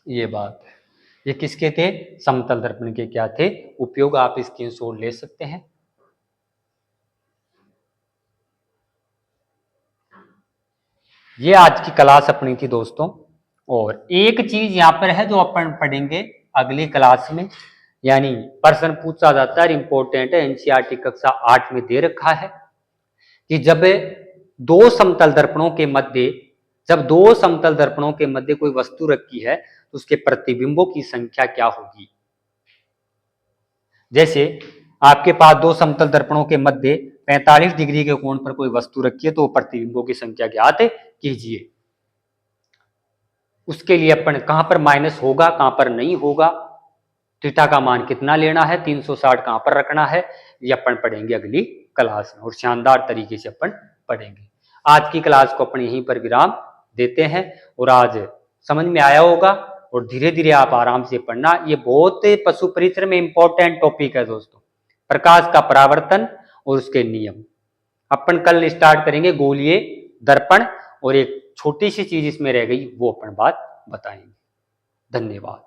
ये बात है। ये किसके थे? समतल दर्पण के क्या थे उपयोग? आप स्क्रीनशॉट ले सकते हैं। ये आज की क्लास अपनी थी दोस्तों। और एक चीज यहाँ पर है जो अपन पढ़ेंगे अगली क्लास में, यानी प्रश्न पूछा जाता है, इंपॉर्टेंट है, एनसीईआरटी कक्षा 8 में दे रखा है कि जब दो समतल दर्पणों के मध्य कोई वस्तु रखी है तो उसके प्रतिबिंबों की संख्या क्या होगी। जैसे आपके पास 2 समतल दर्पणों के मध्य 45 डिग्री के कोण पर कोई वस्तु रखी है तो प्रतिबिंबों की संख्या ज्ञात कीजिए। उसके लिए अपन कहां पर माइनस होगा, कहां पर नहीं होगा, थीटा का मान कितना लेना है, 360 कहां पर रखना है, ये अपन पढ़ेंगे अगली क्लास में और शानदार तरीके से अपन पढ़ेंगे। आज की क्लास को अपन यहीं पर विराम देते हैं और आज समझ में आया होगा और धीरे धीरे आप आराम से पढ़ना। ये बहुत पशु परिसर में इंपॉर्टेंट टॉपिक है दोस्तों, प्रकाश का परावर्तन और उसके नियम। अपन कल स्टार्ट करेंगे गोलीय दर्पण और एक छोटी सी चीज इसमें रह गई वो अपन बात बताएंगे। धन्यवाद।